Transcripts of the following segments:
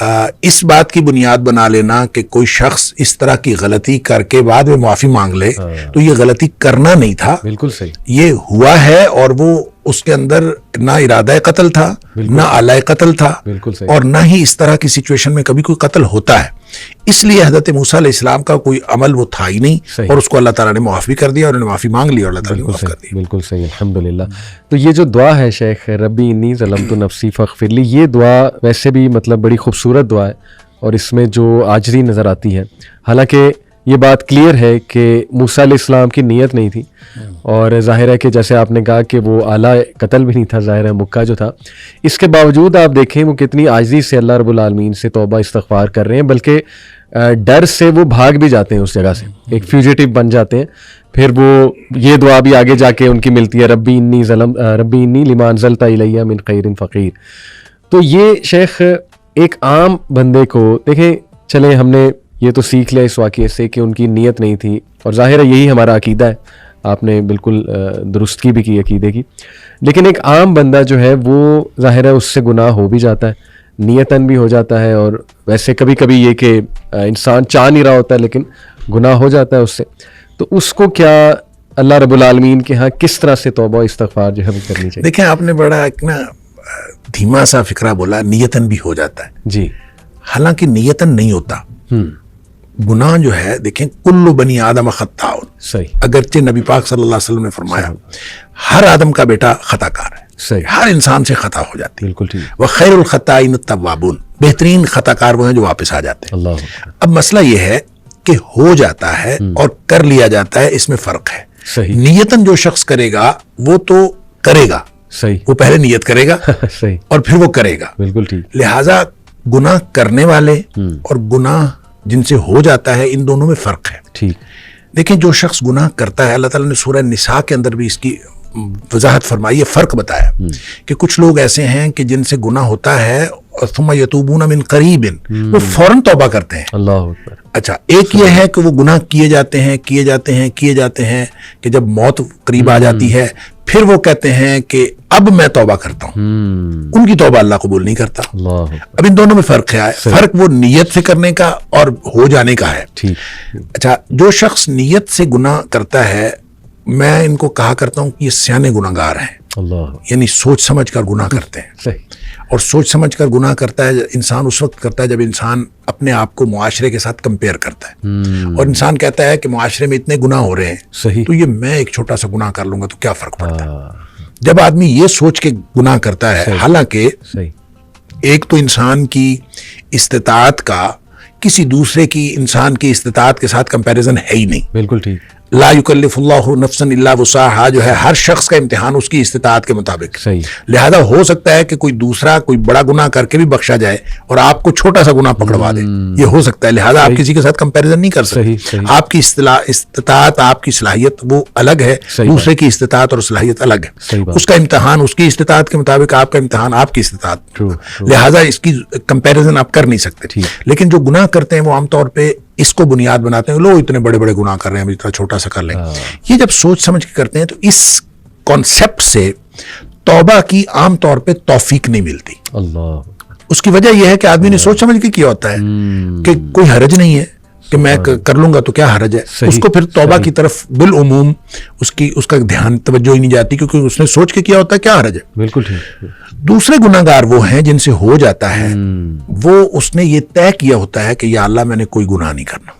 اس بات کی بنیاد بنا لینا کہ کوئی شخص اس طرح کی غلطی کر کے بعد میں معافی مانگ لے تو یہ غلطی کرنا نہیں تھا, بالکل صحیح, یہ ہوا ہے, اور وہ اس کے اندر نہ ارادہ قتل تھا, نہ آلائے قتل تھا, بالکل صحیح, اور نہ ہی اس طرح کی سچویشن میں کبھی کوئی قتل ہوتا ہے. اس لیے حضرت موسیٰ علیہ السلام کا کوئی عمل وہ تھا ہی نہیں, اور اس کو اللہ تعالیٰ نے معاف بھی کر دیا, اور انہوں نے معافی مانگ لی اور اللہ تعالیٰ نے معاف کر دی. بالکل صحیح, الحمدللہ. تو یہ جو دعا ہے شیخ, ربی انی ظلمت نفسی فاغفر لی, یہ دعا ویسے بھی مطلب بڑی خوبصورت دعا ہے, اور اس میں جو عاجزی نظر آتی ہے. حالانکہ یہ بات کلیئر ہے کہ موسیٰ علیہ السلام کی نیت نہیں تھی, اور ظاہر ہے کہ جیسے آپ نے کہا کہ وہ اعلیٰ قتل بھی نہیں تھا, ظاہر ہے مکہ جو تھا. اس کے باوجود آپ دیکھیں وہ کتنی عاجزی سے اللہ رب العالمین سے توبہ استغفار کر رہے ہیں, بلکہ ڈر سے وہ بھاگ بھی جاتے ہیں اس جگہ سے, ایک فیوجیٹو بن جاتے ہیں. پھر وہ یہ دعا بھی آگے جا کے ان کی ملتی ہے, ربی انی لما انزلت الیہ من خیر فقیر. تو یہ شیخ ایک عام بندے کو دیکھیں, چلیں ہم نے یہ تو سیکھ لیا اس واقعے سے کہ ان کی نیت نہیں تھی, اور ظاہر ہے یہی ہمارا عقیدہ ہے, آپ نے بالکل درستگی بھی کی عقیدے کی. لیکن ایک عام بندہ جو ہے وہ ظاہر ہے اس سے گناہ ہو بھی جاتا ہے, نیتاً بھی ہو جاتا ہے, اور ویسے کبھی کبھی یہ کہ انسان چاہ نہیں رہا ہوتا ہے لیکن گناہ ہو جاتا ہے اس سے. تو اس کو کیا اللہ رب العالمین کے ہاں کس طرح سے توبہ استغفار جو ہے وہ کرنی چاہیے؟ دیکھیں آپ نے بڑا ایک نا دھیما سا فکرہ بولا, نیتاً بھی ہو جاتا ہے. جی, حالانکہ نیتاً نہیں ہوتا. گناہ جو ہے دیکھیں کل بنی آدم خطاء, صحیح, اگرچہ نبی پاک صلی اللہ علیہ وسلم نے فرمایا ہر آدم کا بیٹا خطا کار ہے, صحیح, ہر انسان سے خطا ہو جاتی ہے. بالکل ٹھیک, وخیر الخطائین التوابون, بہترین خطا کار وہ ہیں جو واپس آ جاتے ہیں. اللہ. اب مسئلہ یہ ہے کہ ہو جاتا ہے اور کر لیا جاتا ہے, اس میں فرق ہے. صحیح, نیتاً جو شخص کرے گا وہ تو کرے گا, صحیح, وہ پہلے نیت کرے گا صحیح, اور پھر وہ کرے گا. بالکل ٹھیک. لہٰذا گناہ کرنے والے اور گناہ جن سے ہو جاتا ہے ان دونوں میں فرق ہے. ٹھیک. دیکھیں جو شخص گناہ کرتا ہے, اللہ تعالیٰ نے سورہ نساء کے اندر بھی اس کی وضاحت فرمائی ہے, فرق بتایا کہ کچھ لوگ ایسے ہیں کہ جن سے گناہ ہوتا ہے ثم یتوبون من قریب, وہ فوراً توبہ کرتے ہیں. اللہ اکبر. اچھا, ایک یہ ہے کہ وہ گناہ کیے جاتے ہیں کہ جب موت قریب آ جاتی ہے پھر وہ کہتے ہیں کہ اب میں توبہ کرتا ہوں, ان کی توبہ اللہ قبول نہیں کرتا. اب ان دونوں میں فرق ہے, فرق وہ نیت سے کرنے کا اور ہو جانے کا ہے. اچھا, جو شخص نیت سے گناہ کرتا ہے, میں ان کو کہا کرتا ہوں کہ یہ سیانے گناہ گار ہیں, یعنی سوچ سمجھ کر گناہ کرتے ہیں. صحیح. اور سوچ سمجھ کر گناہ کرتا ہے انسان اس وقت کرتا ہے جب انسان اپنے آپ کو معاشرے کے ساتھ کمپیئر کرتا ہے, اور انسان کہتا ہے کہ معاشرے میں اتنے گناہ ہو رہے ہیں, صحیح, تو یہ میں ایک چھوٹا سا گناہ کر لوں گا تو کیا فرق پڑتا ہے. جب آدمی یہ سوچ کے گناہ کرتا ہے, حالانکہ ایک تو انسان کی استطاعت کا کسی دوسرے کی انسان کی استطاعت کے ساتھ کمپیریزن ہے ہی نہیں. بالکل ٹھیک. لا یکلف اللہ نفسا الا وسعها جو ہے, ہر شخص کا امتحان اس کی استطاعت کے مطابق. صحیح. لہذا ہو سکتا ہے کہ کوئی دوسرا کوئی بڑا گناہ کر کے بھی بخشا جائے اور آپ کو چھوٹا سا گناہ پکڑوا دے, یہ ہو سکتا ہے. لہذا آپ کسی کے ساتھ کمپیریزن نہیں کر سکتے. آپ کی استطاعت, آپ کی صلاحیت وہ الگ ہے, دوسرے کی استطاعت اور صلاحیت الگ ہے. اس کا امتحان اس کی استطاعت کے مطابق, آپ کا امتحان آپ کی استطاعت. لہذا اس کی کمپیریزن آپ کر نہیں سکتے. لیکن جو گناہ کرتے ہیں وہ عام طور پہ اس کو بنیاد بناتے ہیں, لوگ اتنے بڑے بڑے گناہ کر رہے ہیں, اتنا چھوٹا سا کر لیں. یہ جب سوچ سمجھ کے کرتے ہیں تو اس کانسیپٹ سے توبہ کی عام طور پہ توفیق نہیں ملتی. اللہ. اس کی وجہ یہ ہے کہ آدمی نے سوچ سمجھ کے کیا ہوتا ہے کہ کوئی حرج نہیں ہے کہ میں کر لوں گا تو کیا حرج ہے. اس کو پھر توبہ کی طرف بالعموم اس کا دھیان توجہ ہی نہیں جاتی, کیونکہ اس نے سوچ کے کیا ہوتا ہے کیا حرج ہے. بالکل ٹھیک. دوسرے گناہ گار وہ ہیں جن سے ہو جاتا ہے, وہ اس نے یہ طے کیا ہوتا ہے کہ یا اللہ میں نے کوئی گناہ نہیں کرنا,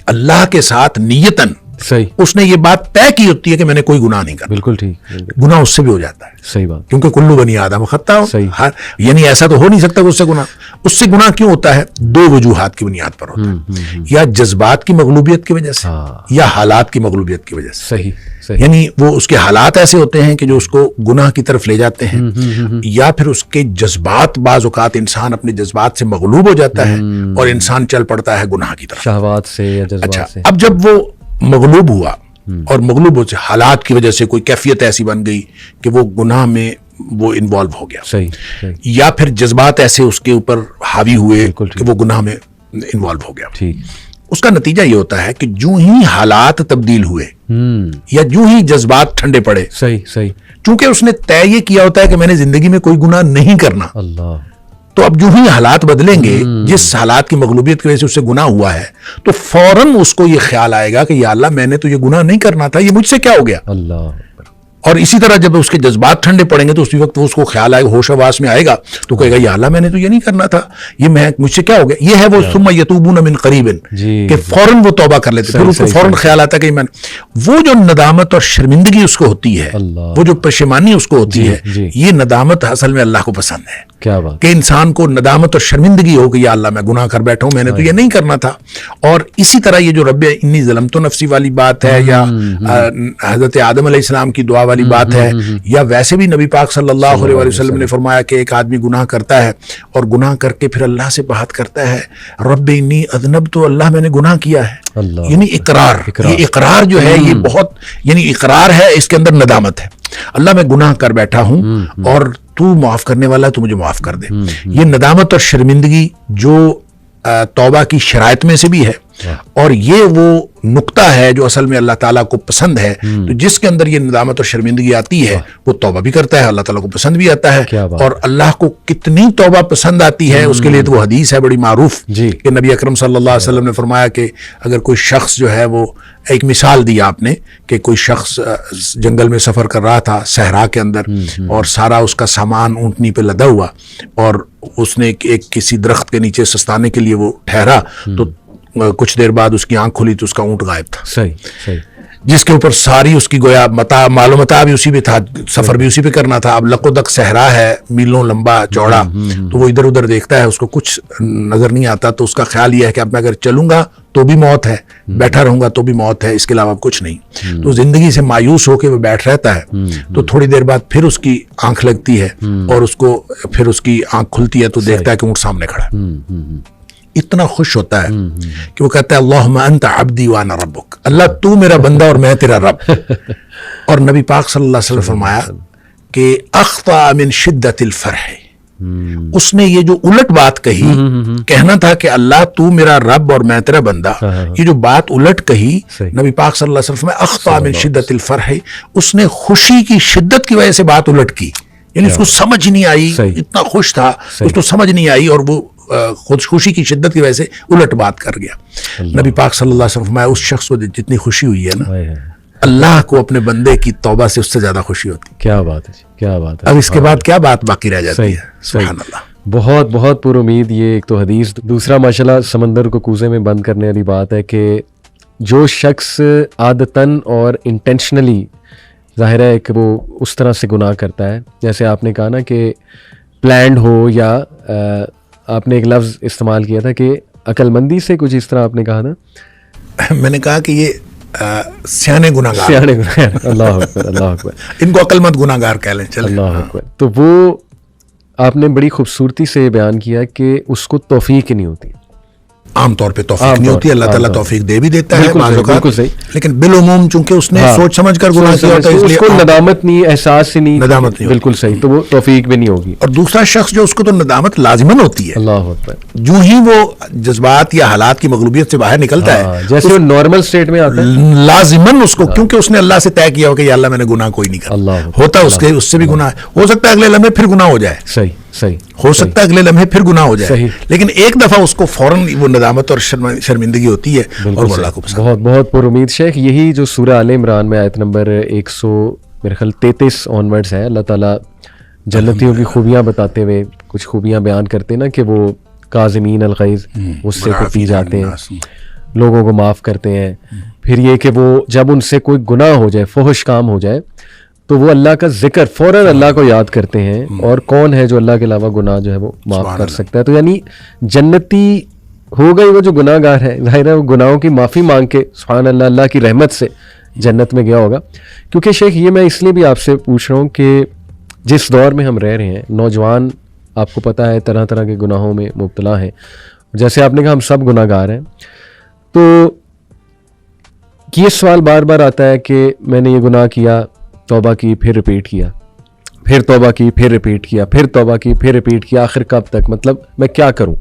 اللہ کے ساتھ نیتاً صحیح, اس نے یہ بات طے کی ہوتی ہے کہ میں نے کوئی گناہ نہیں کرنا. بالکل ٹھیک. گناہ اس سے بھی ہو جاتا ہے. صحیح بات. کیونکہ کلو بنی آدم خطا, یعنی ایسا تو ہو نہیں سکتا کہ اس سے گناہ. اس سے گناہ کیوں ہوتا ہے؟ دو وجوہات کی بنیاد پر ہوتا ہے, یا جذبات کی مغلوبیت کی وجہ سے, یا حالات کی مغلوبیت کی وجہ سے. صحیح. یعنی وہ اس کے حالات ایسے ہوتے ہیں کہ جو اس کو گناہ کی طرف لے جاتے ہیں, یا پھر اس کے جذبات, بعض اوقات انسان اپنے جذبات سے مغلوب ہو جاتا ہے اور انسان چل پڑتا ہے گناہ کی طرف, شہوات سے یا جذبات سے. اب جب وہ مغلوب ہوا اور مغلوب ہو حالات کی وجہ سے کوئی کیفیت ایسی بن گئی کہ وہ گناہ میں وہ انوالو ہو گیا, صحیح, یا پھر جذبات ایسے اس کے اوپر حاوی ہوئے کہ وہ گناہ میں انوالو ہو گیا. ٹھیک. اس کا نتیجہ یہ ہوتا ہے کہ جو ہی حالات تبدیل ہوئے یا جو ہی جذبات ٹھنڈے پڑے, صحیح, چونکہ اس نے طے یہ کیا ہوتا ہے کہ میں نے زندگی میں کوئی گناہ نہیں کرنا, اللہ, تو اب جو ہی حالات بدلیں گے، جس حالات کی مغلوبیت کی وجہ سے اس سے گناہ ہوا ہے، تو فوراً اس کو یہ خیال آئے گا کہ یا اللہ میں نے تو یہ گناہ نہیں کرنا تھا، یہ مجھ سے کیا ہو گیا. اللہ. اور اسی طرح جب اس کے جذبات ٹھنڈے پڑیں گے تو اسی وقت اس کو خیال آئے گا، ہوش حواس میں آئے گا، تو کہے گا یا اللہ میں نے تو یہ نہیں کرنا تھا، یہ مجھ سے کیا ہو گیا. یہ ہے وہ ثم یتوبون من قریب، کہ فوراً وہ توبہ کر لیتے، پھر اس کو فوراً خیال آتا ہے کہ میں وہ جو ندامت اور شرمندگی اس کو ہوتی ہے، وہ جو پشیمانی اس کو ہوتی ہے، یہ ندامت اصل میں اللہ کو پسند ہے. کیا بات کہ انسان کو ندامت اور شرمندگی ہو کہ یا اللہ میں گناہ کر بیٹھا ہوں، میں نے تو یہ نہیں کرنا تھا. اور اسی طرح یہ جو رب انی ظلمت نفسی والی بات ہے، یا حضرت آدم علیہ السلام کی دعا والی بات ہے، یا ویسے بھی نبی پاک صلی اللہ علیہ وسلم نے فرمایا کہ ایک آدمی گناہ کرتا ہے اور گناہ کر کے پھر اللہ سے بات کرتا ہے، رب انی اذنبت، تو اللہ میں نے گناہ کیا ہے، یعنی اقرار. یہ اقرار جو ہے یہ بہت، یعنی اقرار ہے، اس کے اندر ندامت ہے. اللہ میں گناہ کر بیٹھا ہوں اور تو معاف کرنے والا ہے، تو مجھے معاف کر دے. یہ ندامت اور شرمندگی جو توبہ کی شرائط میں سے بھی ہے، اور یہ وہ نقطہ ہے جو اصل میں اللہ تعالیٰ کو پسند ہے. تو جس کے اندر یہ ندامت اور شرمندگی آتی ہے وہ توبہ بھی کرتا ہے، اللہ تعالیٰ کو پسند بھی آتا ہے. اور اللہ کو کتنی توبہ پسند آتی ہے اس کے لیے تو وہ حدیث ہے بڑی معروف کہ نبی اکرم صلی اللہ علیہ وسلم نے فرمایا کہ اگر کوئی شخص جو ہے، وہ ایک مثال دی آپ نے کہ کوئی شخص جنگل میں سفر کر رہا تھا صحرا کے اندر، اور سارا اس کا سامان اونٹنی پہ لدا ہوا، اور اس نے ایک کسی درخت کے نیچے سستانے کے لیے وہ ٹھہرا، تو کچھ دیر بعد اس کی آنکھ کھلی تو اس کا اونٹ غائب تھا. صحیح. جس کے اوپر ساری اس کی گویا مال و متاع بھی اسی پہ تھا، سفر بھی اسی پہ کرنا تھا. اب لق و دق صحرا ہے، میلوں لمبا چوڑا، تو وہ ادھر ادھر دیکھتا ہے، اس کو کچھ نظر نہیں آتا. تو اس کا خیال یہ ہے کہ اب میں اگر چلوں گا تو بھی موت ہے، بیٹھا رہوں گا تو بھی موت ہے، اس کے علاوہ کچھ نہیں. تو زندگی سے مایوس ہو کے وہ بیٹھ رہتا ہے. تو تھوڑی دیر بعد پھر اس کی آنکھ لگتی ہے، اور اس کو پھر اس کی آنکھ کھلتی ہے تو دیکھتا ہے کہ اونٹ سامنے کھڑا ہے. اتنا خوش ہوتا ہے کہ وہ کہتا ہے اللہم انت عبدی وانا ربک، اللہ تو میرا بندہ اور میں تیرا رب. اور نبی پاک صلی اللہ علیہ وسلم فرمایا کہ اخطا من شدت الفرح، اس نے یہ جو الٹ بات کہی، کہنا تھا کہ اللہ تو میرا رب اور میں تیرا بندہ، یہ جو بات الٹ کہی نبی پاک صلی اللہ علیہ وسلم فرمایا اخطا من شدت الفرح، اس نے خوشی کی شدت کی وجہ سے بات الٹ کی. یعنی اس کو سمجھ نہیں آئی، اتنا خوش تھا اس کو سمجھ نہیں آئی، اور وہ خود خوشی کی شدت کی وجہ سے الٹ بات کر گیا. نبی پاک صلی اللہ علیہ وسلم فرمایا اس شخص کو جتنی خوشی ہوئی ہے نا، اللہ کو اپنے بندے کی توبہ سے اس سے زیادہ خوشی ہوتی. کیا بات ہے، کیا بات ہے. اب اس کے بعد کیا بات باقی رہ جاتی ہے. سبحان اللہ. بہت بہت پر امید. یہ ایک تو حدیث، دوسرا ماشاءاللہ سمندر کو کوزے میں بند کرنے والی بات ہے کہ جو شخص عادتاً اور انٹینشنلی، ظاہر ہے کہ وہ اس طرح سے گناہ کرتا ہے، جیسے آپ نے کہا نا کہ پلانڈ ہو، یا آپ نے ایک لفظ استعمال کیا تھا کہ عقل مندی سے، کچھ اس طرح آپ نے کہا نا. میں نے کہا کہ یہ سیانے گناہ گار، اللہ اکبر، اللہ اکبر، ان کو عقل مند گناہ گار کہہ لیں. اللہ اکبر. تو وہ آپ نے بڑی خوبصورتی سے بیان کیا کہ اس کو توفیق ہی نہیں ہوتی. عام طور پہ توفیق نہیں ہوتی، اللہ تعالیٰ توفیق دے بھی دیتا ہے بعض اوقات، لیکن بالعموم چونکہ اس نے سوچ سمجھ کر گناہ کیا ہوتا ہے، اس کو ندامت نہیں، احساس نہیں، ندامت نہیں. بالکل صحیح. تو وہ توفیق بھی نہیں ہوگی. اور دوسرا شخص جو اس کو تو ندامت لازماً ہوتی ہے، اللہ اکبر، جو ہی وہ جذبات یا حالات کی مغلوبیت سے باہر نکلتا ہے، جیسے وہ نارمل سٹیٹ میں آتا ہے، لازماً اس کو، کیونکہ اس نے اللہ سے طے کیا ہو کہ یا اللہ میں نے گناہ کوئی نہیں کرا، ہوتا اس سے بھی گناہ ہو سکتا ہے اگلے لمحے پھر گناہ ہو جائے. صحیح ہو سکتا ہے اگلے لمحے پھر گناہ ہو جائے، لیکن ایک دفعہ اس کو فوراً وہ ندامت اور شرمندگی ہوتی ہے، اور وہ اللہ کو پسند. بہت بہت پر امید شیخ. یہی جو سورہ آل عمران میں آیت نمبر 133 آنورڈز ہے، اللہ تعالیٰ جنتیوں کی خوبیاں بتاتے ہوئے کچھ خوبیاں بیان کرتے نا کہ وہ کاظمین الغیظ، غصے کو پی جاتے ہیں، لوگوں کو معاف کرتے ہیں. پھر یہ کہ وہ جب ان سے کوئی گناہ ہو جائے، فحش کام ہو جائے، تو وہ اللہ کا ذکر فوراً اللہ کو یاد کرتے ہیں. اور کون ہے جو اللہ کے علاوہ گناہ جو ہے وہ معاف کر سکتا ہے. تو یعنی جنتی ہو گئی وہ جو گناہ گار ہے، ظاہر ہے وہ گناہوں کی معافی مانگ کے سبحان اللہ اللہ کی رحمت سے جنت میں گیا ہوگا. کیونکہ شیخ یہ میں اس لیے بھی آپ سے پوچھ رہا ہوں کہ جس دور میں ہم رہ رہے ہیں، نوجوان آپ کو پتہ ہے طرح طرح کے گناہوں میں مبتلا ہیں. جیسے آپ نے کہا ہم سب گناہ گار ہیں، تو یہ سوال بار بار آتا ہے کہ میں نے یہ گناہ کیا، توبہ کی، پھر ریپیٹ کیا، پھر توبہ کی، پھر ریپیٹ کیا، پھر توبہ کی، پھر ریپیٹ کیا، آخر کب تک؟ مطلب میں کیا کروں؟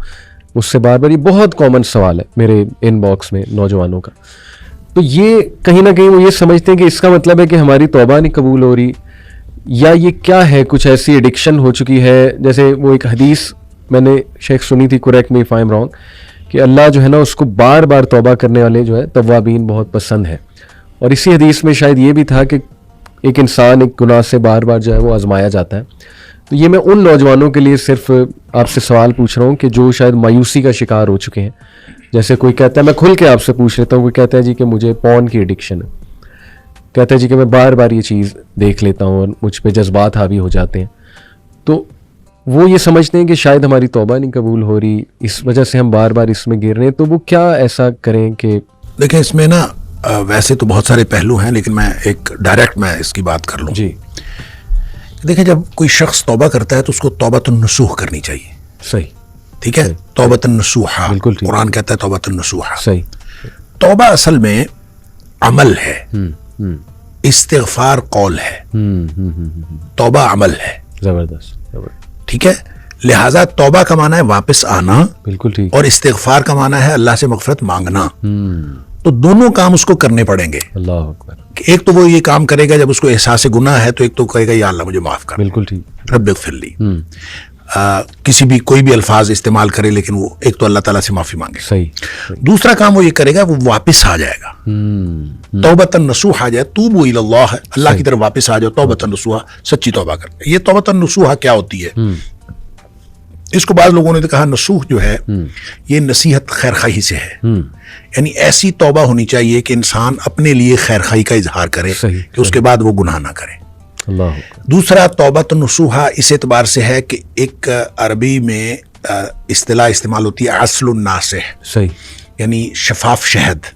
اس سے بار بار یہ بہت کامن سوال ہے میرے ان باکس میں نوجوانوں کا. تو یہ کہیں نہ کہیں وہ یہ سمجھتے ہیں کہ اس کا مطلب ہے کہ ہماری توبہ نہیں قبول ہو رہی، یا یہ کیا ہے، کچھ ایسی ایڈکشن ہو چکی ہے. جیسے وہ ایک حدیث میں نے شیخ سنی تھی, correct me if I am wrong, کہ اللہ جو ہے نا اس کو بار بار توبہ کرنے والے جو ہے توابین بہت پسند ہے. اور اسی حدیث میں شاید یہ بھی تھا کہ ایک انسان ایک گناہ سے بار بار جو ہے وہ آزمایا جاتا ہے. تو یہ میں ان نوجوانوں کے لیے صرف آپ سے سوال پوچھ رہا ہوں کہ جو شاید مایوسی کا شکار ہو چکے ہیں. جیسے کوئی کہتا ہے, میں کھل کے آپ سے پوچھ لیتا ہوں, کوئی کہتا ہے جی کہ مجھے پون کی ایڈکشن ہے, کہتا ہے جی کہ میں بار بار یہ چیز دیکھ لیتا ہوں اور مجھ پہ جذبات حاوی ہو جاتے ہیں. تو وہ یہ سمجھتے ہیں کہ شاید ہماری توبہ نہیں قبول ہو رہی, اس وجہ سے ہم بار بار اس میں گر رہے ہیں. تو وہ کیا ایسا کریں کہ دیکھیں اس میں نا ویسے تو بہت سارے پہلو ہیں, لیکن میں ایک ڈائریکٹ میں اس کی بات کر لوں. جی دیکھیں جب کوئی شخص توبہ کرتا ہے تو اس کو توبۃ النصوح کرنی چاہیے. صحیح, ٹھیک ہے, توبۃ النصوح, بالکل ٹھیک. قرآن کہتا ہے توبۃ النصوح. صحیح. توبہ اصل میں عمل ہے, استغفار قول ہے, توبہ عمل ہے. زبردست. ٹھیک ہے, لہٰذا توبہ کا معنی ہے واپس آنا, بالکل ٹھیک. اور استغفار کا معنی ہے اللہ سے مغفرت مانگنا. تو دونوں کام اس کو کرنے پڑیں گے. اللہ اکبر. ایک تو وہ یہ کام کرے گا جب اس کو احساس گناہ ہے, تو ایک تو کہے گا یا اللہ مجھے معاف کر, بالکل ٹھیک, رب اغفر لی. کسی بھی کوئی بھی الفاظ استعمال کرے, لیکن وہ ایک تو اللہ تعالیٰ سے معافی مانگے. صحیح. دوسرا کام وہ یہ کرے گا, وہ واپس آ جائے گا. توبۃ النصوح آ جائے, توبوا الی اللہ, اللہ کی طرف واپس آ جاؤ. توبۃ النصوح, سچی توبہ کرتے. یہ توبۃ النصوح کیا ہوتی ہے؟ اس کو بعض لوگوں نے تو کہا نصوح جو ہے یہ نصیحت خیر خواہی سے ہے. یعنی ایسی توبہ ہونی چاہیے کہ انسان اپنے لیے خیر خواہی کا اظہار کرے کہ اس کے بعد وہ گناہ نہ کرے. دوسرا توبۃ النصوح اس اعتبار سے ہے کہ ایک عربی میں اصطلاح استعمال ہوتی ہے عسل الناصح, صحیح, یعنی شفاف شہد.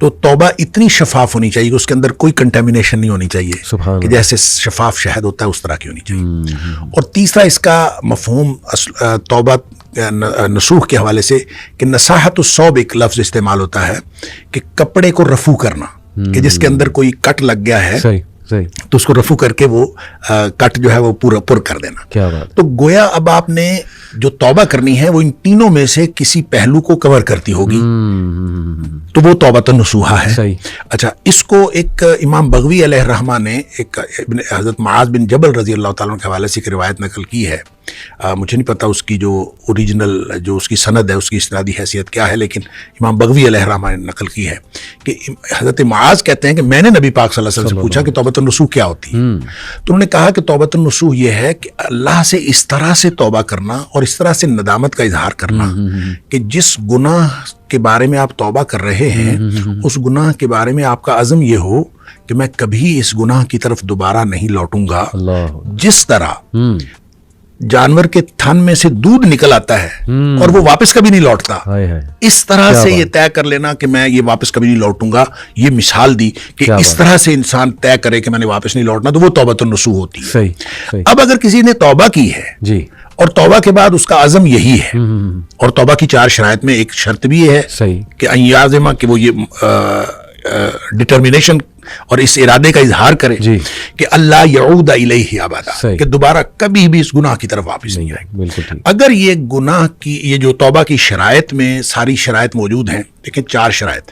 تو توبہ اتنی شفاف ہونی چاہیے کہ اس کے اندر کوئی کنٹامینیشن نہیں ہونی چاہیے, کہ جیسے شفاف شہد ہوتا ہے اس طرح کی ہونی چاہیے. اور تیسرا اس کا مفہوم توبہ نصوح کے حوالے سے کہ نصاحت الثوب ایک لفظ استعمال ہوتا ہے کہ کپڑے کو رفو کرنا, کہ جس کے اندر کوئی کٹ لگ گیا ہے تو اس کو رفو کر کے وہ کٹ جو ہے وہ پورا پر کر دینا. کیا بات. تو گویا اب آپ نے جو توبہ کرنی ہے وہ ان تینوں میں سے کسی پہلو کو کور کرتی ہوگی, تو وہ توبۃ النصوح ہے. صحیح. اچھا, اس کو ایک امام بغوی علیہ الرحمہ نے ایک حضرت معاذ بن جبل رضی اللہ تعالیٰ عنہ کے حوالے سے ایک روایت نقل کی ہے. مجھے نہیں پتا اس کی جو اوریجنل جو اس کی سند ہے اس کی اسنادی حیثیت کیا ہے, لیکن امام بغوی علیہ الرحمہ نے نقل کی ہے کہ حضرت معاذ کہتے ہیں کہ میں نے نبی پاک صلی اللہ علیہ وسلم سے پوچھا کہ توبۃ النصوح کیا ہوتی ہے. تو انہوں نے کہا کہ توبۃ النصوح یہ ہے کہ اللہ سے اس طرح سے توبہ کرنا اور اس طرح سے ندامت کا اظہار کرنا کہ جس گناہ کے بارے میں آپ توبہ کر رہے ہیں اس گناہ کے بارے میں آپ کا عزم یہ ہو کہ میں کبھی اس گناہ کی طرف دوبارہ نہیں لوٹوں گا. جس طرح جانور کے تھن میں سے دودھ نکل آتا ہے اور وہ واپس کبھی نہیں لوٹتا, اس طرح سے یہ طے کر لینا کہ میں یہ واپس کبھی نہیں لوٹوں گا. یہ مثال دی کہ اس طرح سے انسان طے کرے کہ میں نے واپس نہیں لوٹنا, تو وہ توبۃ النصوح ہوتی ہے. اب اگر کسی نے توبہ کی ہے جی, اور توبہ کے بعد اس کا عزم یہی ہے, اور توبہ کی 4 شرائط میں ایک شرط بھی یہ ہے کہ ان یعزم, کہ وہ یہ ڈٹرمینیشن اور اس ارادے کا اظہار کرے کہ اللہ یعود الیہ ابدا, کہ دوبارہ کبھی بھی اس گناہ کی طرف واپس نہیں آئے. اگر یہ گناہ کی یہ جو توبہ کی شرائط میں ساری شرائط موجود ہیں, لیکن 4 شرائط.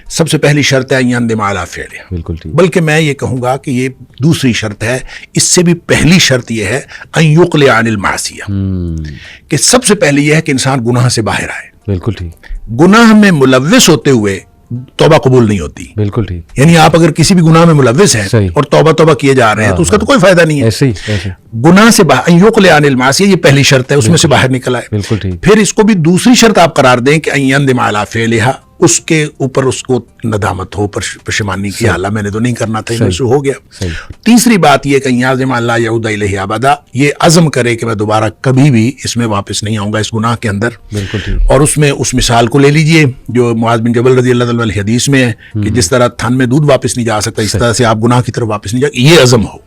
سب سے پہلی شرط ہے ان یندم علی فعلہ, بلکہ میں یہ کہوں گا کہ یہ دوسری شرط ہے, اس سے بھی پہلی شرط یہ ہے ان یقلع عن المعصیہ, کہ سب سے پہلی یہ ہے کہ انسان گناہ سے باہر آئے. بالکل ٹھیک. گناہ میں ملوث ہوتے ہوئے توبہ قبول نہیں ہوتی. بالکل ٹھیک. یعنی آپ اگر کسی بھی گناہ میں ملوث ہیں اور توبہ کیے جا رہے ہیں تو اس کا تو کوئی فائدہ نہیں ہے. ایسے گناہ سے یقلع عن المعصیہ یہ پہلی شرط ہے, اس میں سے باہر نکل آئے. بالکل ٹھیک. پھر اس کو بھی دوسری شرط آپ قرار دیں کہ ان یندم علی فعلہا, اس کے اوپر اس کو ندامت ہو, پشیمانی کی, اللہ میں نے تو نہیں کرنا تھا, مجھ سے ہو گیا. تیسری بات یہ کہ یعزم اللہ یعود الیہ ابدا, یہ عزم کرے کہ میں دوبارہ کبھی بھی اس میں واپس نہیں آؤں گا اس گناہ کے اندر. اور اس میں اس مثال کو لے لیجئے جو معاذ بن جبل رضی اللہ عنہ حدیث میں ہے کہ جس طرح تھن میں دودھ واپس نہیں جا سکتا, اس طرح سے آپ گناہ کی طرف واپس نہیں جا, یہ عزم ہو,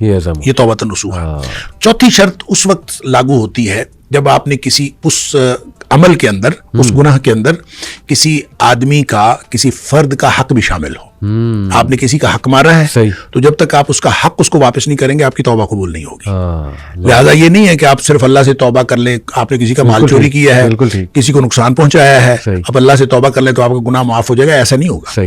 یہ توبۃ النصوح. چوتھی شرط اس وقت لاگو ہوتی ہے جب آپ نے کسی اس عمل کے اندر, اس گناہ کے اندر کسی آدمی کا, کسی فرد کا حق بھی شامل ہو. آپ نے کسی کا حق مارا ہے تو جب تک آپ اس کا حق اس کو واپس نہیں کریں گے آپ کی توبہ قبول نہیں ہوگی. لہذا یہ نہیں ہے کہ آپ صرف اللہ سے توبہ کر لیں, آپ نے کسی کا مال چوری کیا ہے, کسی کو نقصان پہنچایا ہے, اب اللہ سے توبہ کر لیں تو آپ کا گناہ معاف ہو جائے گا, ایسا نہیں ہوگا.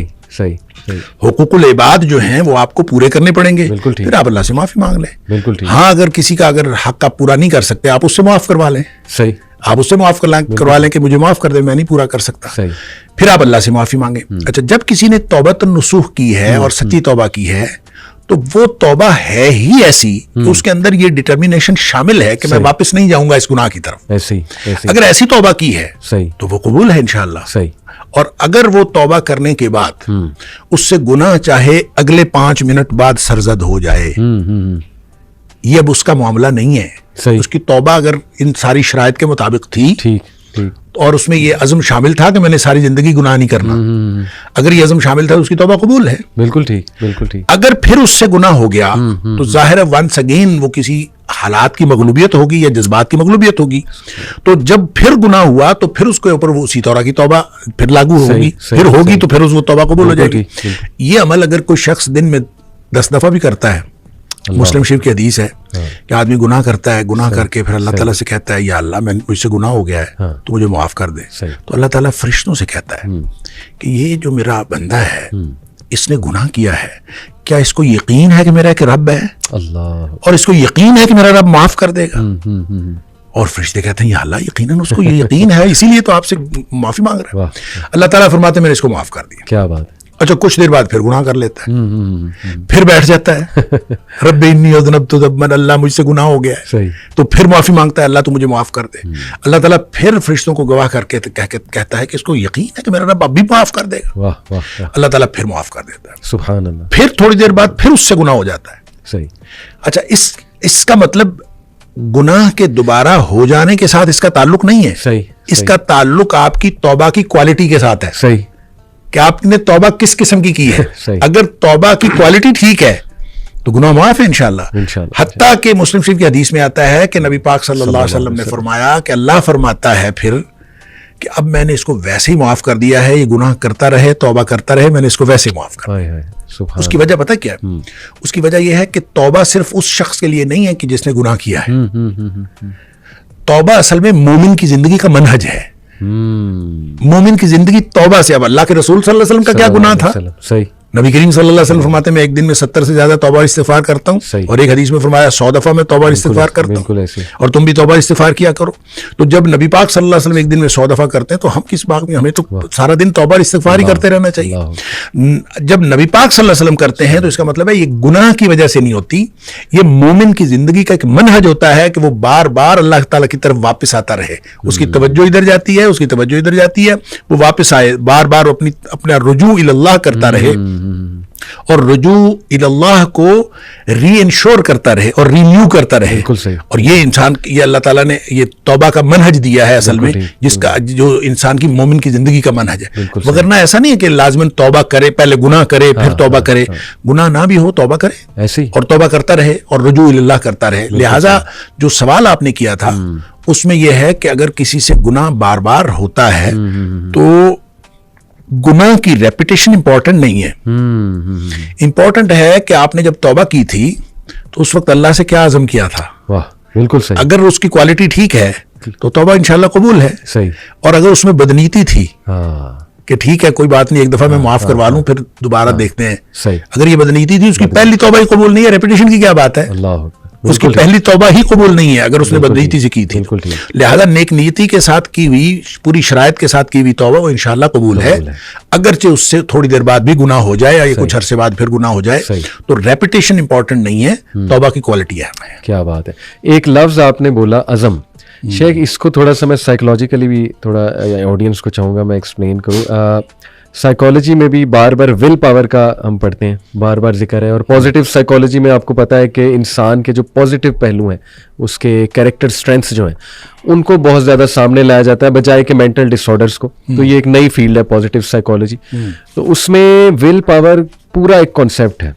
حقوق العباد جو ہیں وہ آپ کو پورے کرنے پڑیں گے, پھر آپ اللہ سے معافی مانگ لیں. ہاں, اگر کسی کا اگر حق آپ پورا نہیں کر سکتے آپ اس سے معاف کروا لیں. آپ اس سے معاف کروا لیں کہ مجھے معاف کر دیں, میں نہیں پورا کر سکتا, پھر آپ اللہ سے معافی مانگیں. اچھا, جب کسی نے توبۃ النصوح کی ہے اور سچی توبہ کی ہے تو وہ توبہ ہے ہی ایسی کہ اس کے اندر یہ ڈٹرمینیشن شامل ہے کہ میں واپس نہیں جاؤں گا اس گناہ کی طرف. اگر ایسی توبہ کی ہے تو وہ قبول ہے انشاءاللہ. اور اگر وہ توبہ کرنے کے بعد اس سے گناہ چاہے اگلے 5 منٹ بعد سرزد ہو جائے, یہ اب اس کا معاملہ نہیں ہے. اس کی توبہ اگر ان ساری شرائط کے مطابق تھی اور اس میں یہ عزم شامل تھا کہ میں نے ساری زندگی گناہ نہیں کرنا, اگر یہ عزم شامل تھا تو اس کی توبہ قبول ہے. بالکل ٹھیک, بالکل ٹھیک. اگر پھر اس سے گناہ ہو گیا تو ظاہر ہے ونس اگین وہ کسی حالات کی مغلوبیت ہوگی یا جذبات کی مغلوبیت ہوگی. تو جب پھر گناہ ہوا تو پھر اس کے اوپر وہ اسی طرح کی توبہ پھر لاگو ہوگی, پھر ہوگی تو پھر اس وہ توبہ قبول ہو جائے گی. یہ عمل اگر کوئی شخص دن میں 10 دفعہ بھی کرتا ہے, مسلم شریف کی حدیث ہے کہ آدمی گناہ کرتا ہے, گناہ کر کے پھر اللہ تعالیٰ سے کہتا ہے یا اللہ میں مجھ سے گناہ ہو گیا ہے تو مجھے معاف کر دے, تو اللہ تعالیٰ فرشتوں سے کہتا ہے کہ یہ جو میرا بندہ ہے اس نے گناہ کیا ہے, کیا اس کو یقین ہے کہ میرا ایک رب ہے اور اس کو یقین ہے کہ میرا رب معاف کر دے گا؟ اور فرشتے کہتے ہیں یا اللہ یقیناً اس کو یہ یقین ہے, اسی لیے تو آپ سے معافی مانگ رہا ہے. اللہ تعالیٰ فرماتے ہیں میں نے اس کو معاف کر دیا. کیا بات ہے. اچھا, کچھ دیر بعد پھر گناہ کر لیتا ہے, پھر بیٹھ جاتا ہے رب انی اذنبت ذنبا, اللہ مجھ سے گناہ ہو گیا ہے, تو پھر معافی مانگتا ہے اللہ تو مجھے معاف کر دے. اللہ تعالیٰ پھر فرشتوں کو گواہ کر کے کہتا ہے کہ اس کو یقین ہے کہ میرا رب اب بھی معاف کر دے گا. اللہ تعالیٰ پھر معاف کر دیتا ہے. سبحان اللہ. پھر تھوڑی دیر بعد پھر اس سے گناہ ہو جاتا ہے. اچھا, اس کا مطلب گناہ کے دوبارہ ہو جانے کے ساتھ اس کا تعلق نہیں ہے, اس کا تعلق آپ کی توبہ کی کوالٹی کے ساتھ ہے کہ آپ نے توبہ کس قسم کی ہے. اگر توبہ کی کوالٹی ٹھیک ہے تو گناہ معاف ہے انشاءاللہ. حتیٰ کہ مسلم شریف کی حدیث میں آتا ہے کہ نبی پاک صلی اللہ علیہ وسلم نے فرمایا کہ اللہ فرماتا ہے پھر کہ اب میں نے اس کو ویسے ہی معاف کر دیا ہے, یہ گناہ کرتا رہے, توبہ کرتا رہے, میں نے اس کو ویسے معاف کر دیا. اس کی وجہ پتہ کیا ہے؟ اس کی وجہ یہ ہے کہ توبہ صرف اس شخص کے لیے نہیں ہے کہ جس نے گناہ کیا ہے. توبہ اصل میں مومن کی زندگی کا منہج ہے. مومن کی زندگی توبہ سے. اب اللہ کے رسول صلی اللہ علیہ وسلم کا کیا گناہ تھا؟ نبی کریم صلی اللہ علیہ وسلم فرماتے ہیں میں ایک دن میں 70 سے زیادہ توبہ استغفار کرتا ہوں, اور ایک حدیث میں فرمایا 100 دفعہ میں توبہ استغفار کرتا ہوں, اور تم بھی توبہ استغفار کیا کرو. تو جب نبی پاک صلی اللہ علیہ وسلم ایک دن میں 100 دفعہ کرتے ہیں تو ہم کس بات میں, ہمیں تو سارا دن توبہ استغفار ہی کرتے رہنا چاہیے. جب نبی پاک صلی اللہ علیہ وسلم کرتے ہیں تو اس کا مطلب ہے یہ گناہ کی وجہ سے نہیں ہوتی, یہ مومن کی زندگی کا ایک منہج ہوتا ہے کہ وہ بار بار اللہ تعالیٰ کی طرف واپس آتا رہے. اس کی توجہ ادھر جاتی ہے, اس کی توجہ ادھر جاتی ہے, وہ واپس آئے, بار بار اپنا رجوع اللہ کرتا رہے, اور رجوع اللہ کو ری انشور کرتا رہے اور رینیو کرتا رہے. اور یہ انسان, یہ اللہ تعالیٰ نے یہ توبہ کا منہج دیا ہے اصل میں, جس کا جو انسان کی مومن کی زندگی کا منہج ہے. وگرنہ ایسا نہیں ہے کہ لازماً توبہ کرے, پہلے گناہ کرے پھر توبہ کرے. گناہ نہ بھی ہو توبہ کرے اور توبہ کرتا رہے اور رجوع اللہ کرتا رہے. لہٰذا جو سوال آپ نے کیا تھا اس میں یہ ہے کہ اگر کسی سے گناہ بار بار ہوتا ہے تو گناہ کی ریپیٹیشن امپورٹنٹ نہیں ہے. امپورٹنٹ ہے کہ آپ نے جب توبہ کی تھی تو اس وقت اللہ سے کیا عزم کیا تھا. بالکل صحیح. اگر اس کی کوالٹی ٹھیک ہے تو توبہ انشاءاللہ قبول ہے. صحیح. اور اگر اس میں بدنیتی تھی کہ ٹھیک ہے کوئی بات نہیں, ایک دفعہ میں معاف کروا لوں پھر دوبارہ دیکھتے ہیں, اگر یہ بدنیتی تھی, اس کی پہلی توبہ ہی قبول نہیں ہے. ریپیٹیشن کی کیا بات ہے؟ اس کی پہلی توبہ ہی قبول نہیں ہے اگر اس نے بدنیتی سے کی تھی. لہذا نیک نیتی کے ساتھ کی ہوئی, پوری شرائط کے ساتھ کی ہوئی توبہ وہ انشاءاللہ قبول ہے, اگرچہ اس سے تھوڑی دیر بعد بھی گناہ ہو جائے یا کچھ عرصے بعد پھر گناہ ہو جائے. تو ریپیٹیشن امپورٹنٹ نہیں ہے, توبہ کی کوالٹی ہے. کیا بات ہے. ایک لفظ آپ نے بولا عزم, شیخ اس کو تھوڑا سا میں سائیکولوجیکلی بھی تھوڑا آڈینس کو چاہوں گا میں ایکسپلین کروں. سائیکالوجی میں بھی بار بار ول پاور کا ہم پڑھتے ہیں, بار بار ذکر ہے, اور پازیٹیو سائیکالوجی میں آپ کو پتہ ہے کہ انسان کے جو پازیٹیو پہلو ہیں, اس کے کیریکٹر اسٹرینتھس جو ہیں, ان کو بہت زیادہ سامنے لایا جاتا ہے بجائے کہ مینٹل ڈس آرڈرس کو. تو یہ ایک نئی فیلڈ ہے پازیٹیو سائیکالوجی. تو اس میں ول پاور پورا ایک کانسیپٹ ہے,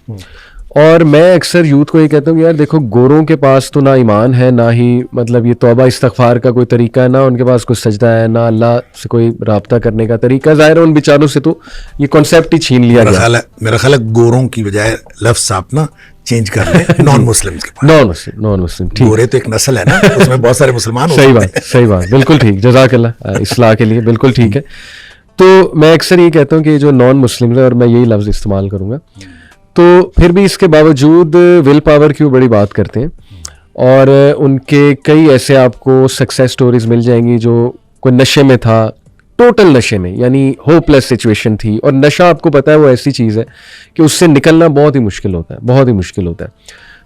اور میں اکثر یوتھ کو یہ کہتا ہوں کہ یار دیکھو گوروں کے پاس تو نہ ایمان ہے, نہ ہی مطلب یہ توبہ استغفار کا کوئی طریقہ ہے, نہ ان کے پاس کوئی سجدہ ہے, نہ اللہ سے کوئی رابطہ کرنے کا طریقہ. ظاہر ہے ان بیچاروں سے تو یہ کانسیپٹ ہی چھین لیا گیا. میرا خیال ہے گوروں کی بجائے لفظ آپ نا چینج کر لیں نان مسلم. نان مسلم ٹھیک. گورے تو ایک نسل ہے نا, اس میں بہت سارے مسلمان. صحیح بات, بالکل ٹھیک, جزاک اللہ اصلاح کے لیے, بالکل ٹھیک ہے. تو میں اکثر یہ کہتا ہوں کہ جو نان مسلم ہے, اور میں یہی لفظ استعمال کروں گا, تو پھر بھی اس کے باوجود ول پاور کی بڑی بات کرتے ہیں. اور ان کے کئی ایسے آپ کو سکسیس سٹوریز مل جائیں گی جو کوئی نشے میں تھا، ٹوٹل نشے میں، یعنی ہوپ لیس سچویشن تھی، اور نشہ آپ کو پتہ ہے وہ ایسی چیز ہے کہ اس سے نکلنا بہت ہی مشکل ہوتا ہے، بہت ہی مشکل ہوتا ہے.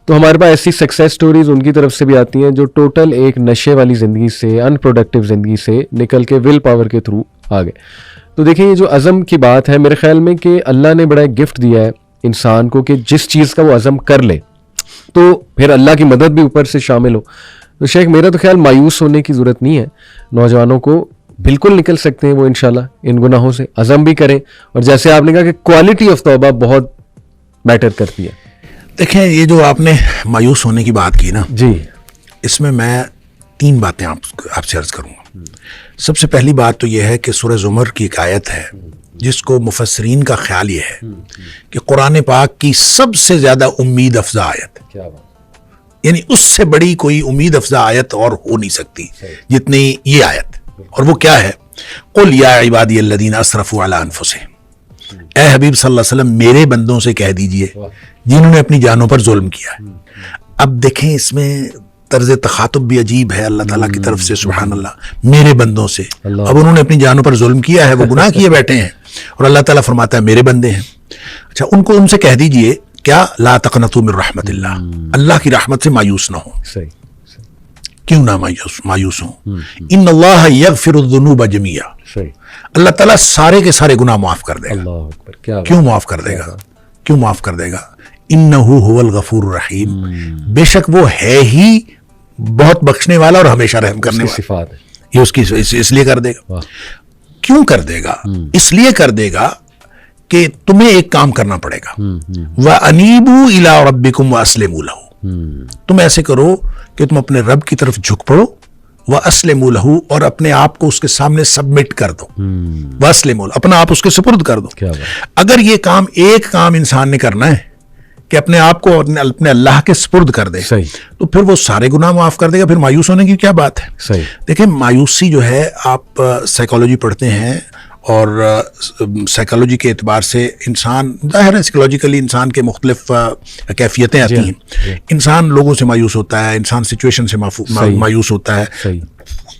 تو ہمارے پاس ایسی سکسیس سٹوریز ان کی طرف سے بھی آتی ہیں جو ٹوٹل ایک نشے والی زندگی سے، ان پروڈکٹیو زندگی سے نکل کے ول پاور کے تھرو آ گئے. تو دیکھیں یہ جو عزم کی بات ہے میرے خیال میں کہ اللہ نے بڑا ایک گفٹ دیا ہے انسان کو کہ جس چیز کا وہ عزم کر لے تو پھر اللہ کی مدد بھی اوپر سے شامل ہو. تو شیخ میرا تو خیال مایوس ہونے کی ضرورت نہیں ہے، نوجوانوں کو بالکل نکل سکتے ہیں وہ انشاءاللہ ان گناہوں سے، عزم بھی کریں، اور جیسے آپ نے کہا کہ کوالٹی آف توبہ بہت میٹر کرتی ہے. دیکھیں یہ جو آپ نے مایوس ہونے کی بات کی نا جی، اس میں 3 باتیں آپ سے عرض کروں گا. سب سے پہلی بات تو یہ ہے کہ سورہ زمر کی ایک آیت ہے جس کو مفسرین کا خیال یہ ہے کہ قرآن پاک کی سب سے زیادہ امید افزا آیت، کیا بات، یعنی اس سے بڑی کوئی امید افزا آیت اور ہو نہیں سکتی جتنی یہ آیت. اور وہ کیا ہے؟ قل یا عبادی الذین اسرفوا علی انفسہم، اے حبیب صلی اللہ علیہ وسلم میرے بندوں سے کہہ دیجئے جنہوں نے اپنی جانوں پر ظلم کیا ہے. اب دیکھیں اس میں طرز تخاطب بھی عجیب ہے اللہ تعالیٰ کی طرف سے، سبحان اللہ، میرے بندوں سے. اب انہوں نے اپنی جانوں پر ظلم کیا ہے، وہ گناہ کیے بیٹھے ہیں، اور اللہ تعالیٰ فرماتا ہے میرے بندے ہیں. اچھا ان سے کہہ دیجئے کیا؟ لا تقنطوا من رحمت اللہ، اللہ کی رحمت سے مایوس نہ ہو. صحیح، کیوں نہ مایوس ہوں؟ ان اللہ یغفر الذنوب جميعا، صحیح، اللہ تعالیٰ سارے کے سارے گناہ معاف کر دے گا. اللہ اکبر، کیا کیوں معاف کر دے گا؟ کیوں معاف کر دے گا؟ انہ هو الغفور الرحیم، بے شک وہ ہے ہی بہت بخشنے والا اور ہمیشہ رحم کرنے والا. صفات ہے. یہ اس کی اس لیے کر دے گا. کیوں کر دے گا؟ اس لیے کر دے گا کہ تمہیں ایک کام کرنا پڑے گا. وَأَنِيبُوا إِلَىٰ رَبِّكُمْ وَأَسْلِمُوا لَهُ، تم ایسے کرو کہ تم اپنے رب کی طرف جھک پڑو، وَأَسْلِمُوا لَهُ، اور اپنے آپ کو اس کے سامنے سبمٹ کر دو. وَأَسْلِمُوا لَهُ، اپنا آپ اس کے سپرد کر دو. اگر یہ کام ایک کام انسان نے کرنا ہے کہ اپنے آپ کو اپنے اللہ کے سپرد کر دے، تو پھر وہ سارے گناہ معاف کر دے گا. پھر مایوس ہونے کی کیا بات ہے؟ دیکھیں مایوسی جو ہے، آپ سائیکالوجی پڑھتے ہیں اور سائیکالوجی کے اعتبار سے انسان، ظاہر ہے سائیکالوجیکلی انسان کے مختلف کیفیتیں آتی ہیں. انسان لوگوں سے مایوس ہوتا ہے، انسان سچویشن سے مایوس ہوتا ہے.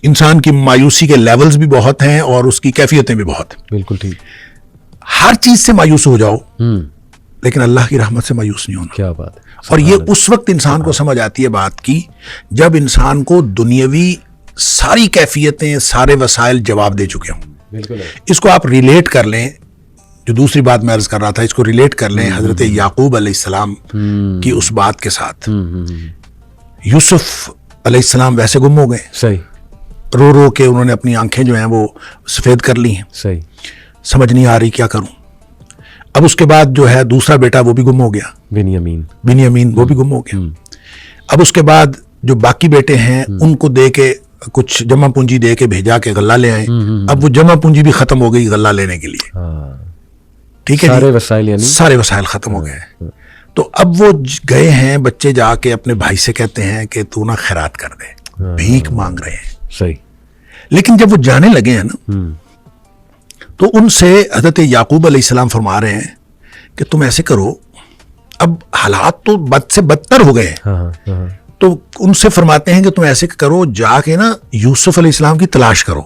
انسان کی مایوسی کے لیولز بھی بہت ہیں اور اس کی کیفیتیں بھی بہت ہیں. بالکل ٹھیک. ہر چیز سے مایوس ہو جاؤ لیکن اللہ کی رحمت سے مایوس نہیں ہونا. کیا بات ہے. اور یہ اس وقت انسان کو سمجھ آتی ہے بات کی جب انسان کو دنیاوی ساری کیفیتیں، سارے وسائل جواب دے چکے ہوں. اس کو آپ ریلیٹ کر لیں، جو دوسری بات میں عرض کر رہا تھا، اس کو ریلیٹ کر لیں حضرت یعقوب علیہ السلام کی اس بات کے ساتھ. یوسف علیہ السلام ویسے گم ہو گئے، صحیح، رو رو کے انہوں نے اپنی آنکھیں جو ہیں وہ سفید کر لی ہیں. صحیح، سمجھ نہیں آ رہی کیا کروں. اب اس کے بعد جو ہے دوسرا بیٹا وہ بھی گم ہو گیا، بنیامین وہ بھی گم ہو گیا. اب اس کے بعد جو باقی بیٹے ہیں ان کو دے کے کچھ جمع پونجی دے کے بھیجا کہ غلہ لے آئیں. اب وہ جمع پونجی بھی ختم ہو گئی غلہ لینے کے لیے. ٹھیک ہے، سارے وسائل، یعنی سارے وسائل ختم ہو گئے. تو اب وہ گئے ہیں بچے، جا کے اپنے بھائی سے کہتے ہیں کہ تو نہ خیرات کر دے، بھیک مانگ رہے ہیں. صحیح. لیکن جب وہ جانے لگے ہیں نا تو ان سے حضرت یعقوب علیہ السلام فرما رہے ہیں کہ تم ایسے کرو، اب حالات تو بد سے بدتر ہو گئے ہیں. تو ان سے فرماتے ہیں کہ تم ایسے کرو، جا کے نا یوسف علیہ السلام کی تلاش کرو،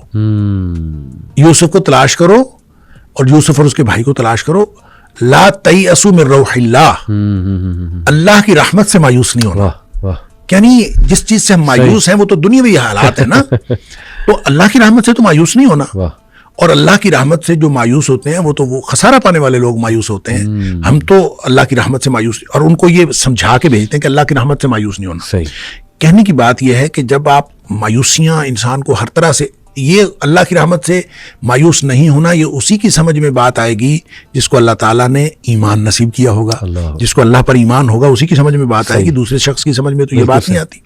یوسف کو تلاش کرو اور یوسف اور اس کے بھائی کو تلاش کرو. لا تیأسوا من روح اللہ، اللہ کی رحمت سے مایوس نہیں ہونا. یعنی جس چیز سے ہم مایوس ہیں وہ تو دنیاوی حالات ہیں نا، تو اللہ کی رحمت سے تو مایوس نہیں ہونا. اور اللہ کی رحمت سے جو مایوس ہوتے ہیں وہ تو وہ خسارہ پانے والے لوگ مایوس ہوتے ہیں. ہم تو اللہ کی رحمت سے مایوس، اور ان کو یہ سمجھا کے بھیجتے ہیں کہ اللہ کی رحمت سے مایوس نہیں ہونا. صحیح. کہنے کی بات یہ ہے کہ جب آپ مایوسیاں انسان کو ہر طرح سے، یہ اللہ کی رحمت سے مایوس نہیں ہونا، یہ اسی کی سمجھ میں بات آئے گی جس کو اللہ تعالیٰ نے ایمان نصیب کیا ہوگا. جس کو اللہ پر ایمان ہوگا اسی کی سمجھ میں بات آئے گی. دوسرے شخص کی سمجھ میں تو یہ بات نہیں آتی.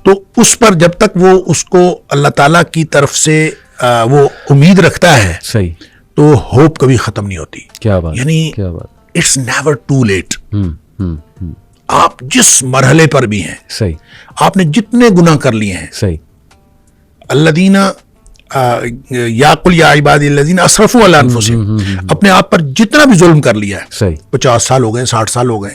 تو اس پر جب تک وہ اس کو اللہ تعالیٰ کی طرف سے وہ امید رکھتا ہے، صحیح، تو ہوپ کبھی ختم نہیں ہوتی. کیا بات، یعنی کیا بات. It's never too late. آپ جس مرحلے پر بھی ہیں، صحیح، آپ نے جتنے گناہ کر لیے ہیں، صحیح، الذین یا قل یا عبادی الذین اسرفوا علی انفسہم، اپنے آپ پر جتنا بھی ظلم کر لیا ہے، صحیح، 50 سال ہو گئے، 60 سال ہو گئے،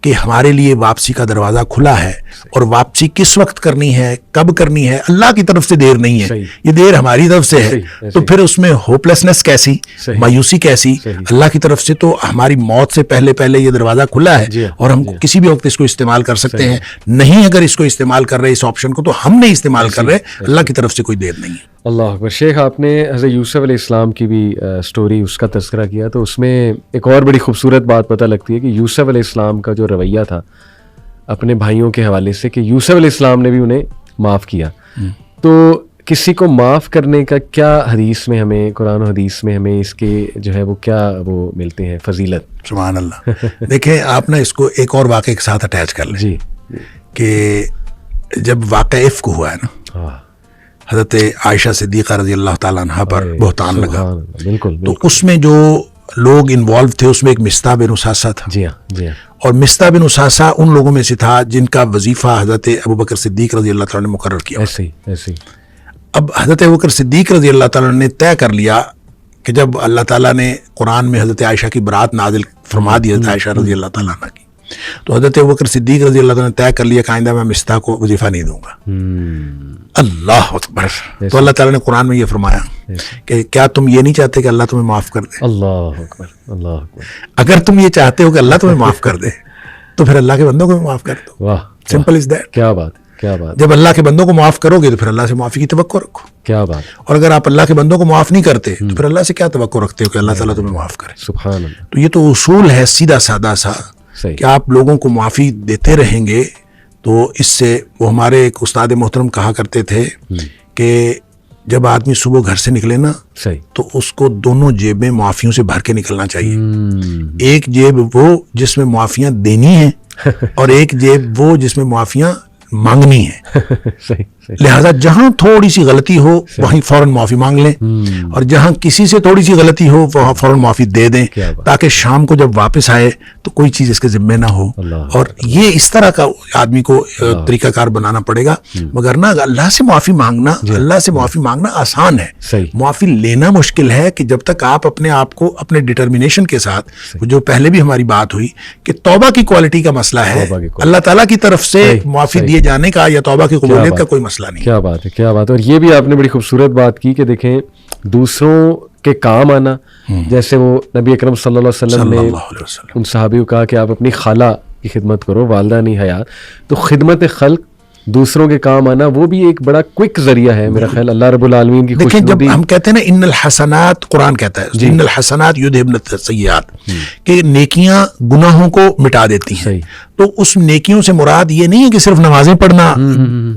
کہ ہمارے لیے واپسی کا دروازہ کھلا ہے, اور واپسی کس وقت کرنی ہے, کب کرنی ہے, اللہ کی طرف سے دیر نہیں ہے, یہ دیر ہماری طرف سے ہے. تو پھر اس میں ہوپلیسنس کیسی, مایوسی کیسی؟ اللہ کی طرف سے تو ہماری موت سے پہلے یہ دروازہ کھلا ہے, اور ہم کسی بھی وقت اس کو استعمال کر سکتے ہیں. نہیں اگر اس کو استعمال کر رہے اس آپشن کو, تو ہم نہیں استعمال کر رہے, اللہ کی طرف سے کوئی دیر نہیں ہے. اللہ اکبر. شیخ آپ نے حضرت یوسف علیہ السلام کی بھی سٹوری اس کا تذکرہ کیا, تو اس میں ایک اور بڑی خوبصورت بات پتہ لگتی ہے کہ یوسف علیہ السلام کا جو رویہ تھا اپنے بھائیوں کے حوالے سے, کہ یوسف علیہ السلام نے بھی انہیں معاف کیا. تو کسی کو معاف کرنے کا کیا حدیث میں ہمیں, قرآن و حدیث میں ہمیں اس کے جو ہے وہ کیا وہ ملتے ہیں فضیلت؟ سبحان اللہ. دیکھیں آپ نا اس کو ایک اور واقعے کے ساتھ اٹیچ کر لیں. جی. کہ جب واقعہ افک ہوا ہے نا, حضرت عائشہ صدیقہ رضی اللہ تعالیٰ عنہ پر بہتان لگا, بالکل, تو اس میں جو لوگ انوالو تھے اس میں ایک مصطح بن اساسہ تھا. جی ہاں, جی ہاں. اور مصطح بن اساسہ ان لوگوں میں سے تھا جن کا وظیفہ حضرت ابوبکر صدیق رضی اللہ تعالیٰ نے مقرر کیا. ایسے اب حضرت ابوبکر صدیق رضی اللہ تعالیٰ نے طے کر لیا کہ جب اللہ تعالیٰ نے قرآن میں حضرت عائشہ کی برات نازل فرما دی, حضرت عائشہ رضی اللہ تعالیٰ عنہ کی, تو حضرت ابوبکر صدیق رضی اللہ تعالیٰ نے طے کر لیا کہ آئندہ میں مصطح کو وظیفہ نہیں دوں گا. اللہ اکبر. تو اللہ تعالیٰ نے قرآن میں یہ فرمایا کہ کیا تم یہ نہیں چاہتے کہ اللہ تمہیں معاف کر دے؟ اللہ اکبر, اللہ اکبر. اگر تم یہ چاہتے ہو کہ اللہ تمہیں معاف کر دے تو پھر اللہ کے بندوں کو بھی معاف کر دو. واہ, سمپل از دیٹ. کیا بات, کیا بات. جب اللہ کے بندوں کو معاف کرو گے تو پھر اللہ سے معافی کی توقع رکھو. کیا بات. اور اگر آپ اللہ کے بندوں کو معاف نہیں کرتے تو پھر اللہ سے کیا توقع رکھتے ہو کہ اللہ تعالیٰ تمہیں معاف کرے؟ سبحان اللہ. تو یہ تو اصول ہے سیدھا سادہ سا کہ آپ لوگوں کو معافی دیتے رہیں گے تو اس سے, وہ ہمارے ایک استاد محترم کہا کرتے تھے کہ جب آدمی صبح گھر سے نکلے نا تو اس کو دونوں جیبیں معافیوں سے بھر کے نکلنا چاہیے. ایک جیب وہ جس میں معافیاں دینی ہیں اور ایک جیب وہ جس میں معافیاں مانگنی ہے. لہذا جہاں تھوڑی سی غلطی ہو وہیں فوراً معافی مانگ لیں, اور جہاں کسی سے تھوڑی سی غلطی ہو وہاں فوراً معافی دے دیں, تاکہ شام کو جب واپس آئے تو کوئی چیز اس کے ذمے نہ ہو. اور یہ اس طرح کا آدمی کو طریقہ کار بنانا پڑے گا. مگر نا اللہ سے معافی مانگنا, اللہ سے معافی مانگنا آسان ہے, معافی لینا مشکل ہے. کہ جب تک آپ اپنے آپ کو اپنے ڈٹرمنیشن کے ساتھ, جو پہلے بھی ہماری بات ہوئی کہ توبہ کی کوالٹی کا مسئلہ ہے, اللہ تعالیٰ کی طرف سے معافی دیے جانے کا یا توبہ کی قبولیت کا کوئی مسئلہ نہیں. کیا بات ہے, کیا بات ہے. اور یہ بھی آپ نے بڑی خوبصورت بات کی کہ دیکھیں دوسروں کے کام آنا, جیسے وہ نبی اکرم صلی اللہ علیہ وسلم نے ان صحابی کو کہا کہ آپ اپنی خالہ کی خدمت کرو, والدہ نہیں حیات, تو خدمت خلق, دوسروں کے کام آنا, وہ بھی ایک بڑا کوئک ذریعہ ہے میرا خیال اللہ رب العالمین کی خوشنودی. دیکھیں جب ہم کہتے ہیں نا ان الحسنات, قرآن کہتا ہے ان الحسنات یذھبن السیئات, کہ نیکیاں گناہوں کو مٹا دیتی ہیں. تو اس نیکیوں سے مراد یہ نہیں ہے کہ صرف نمازیں پڑھنا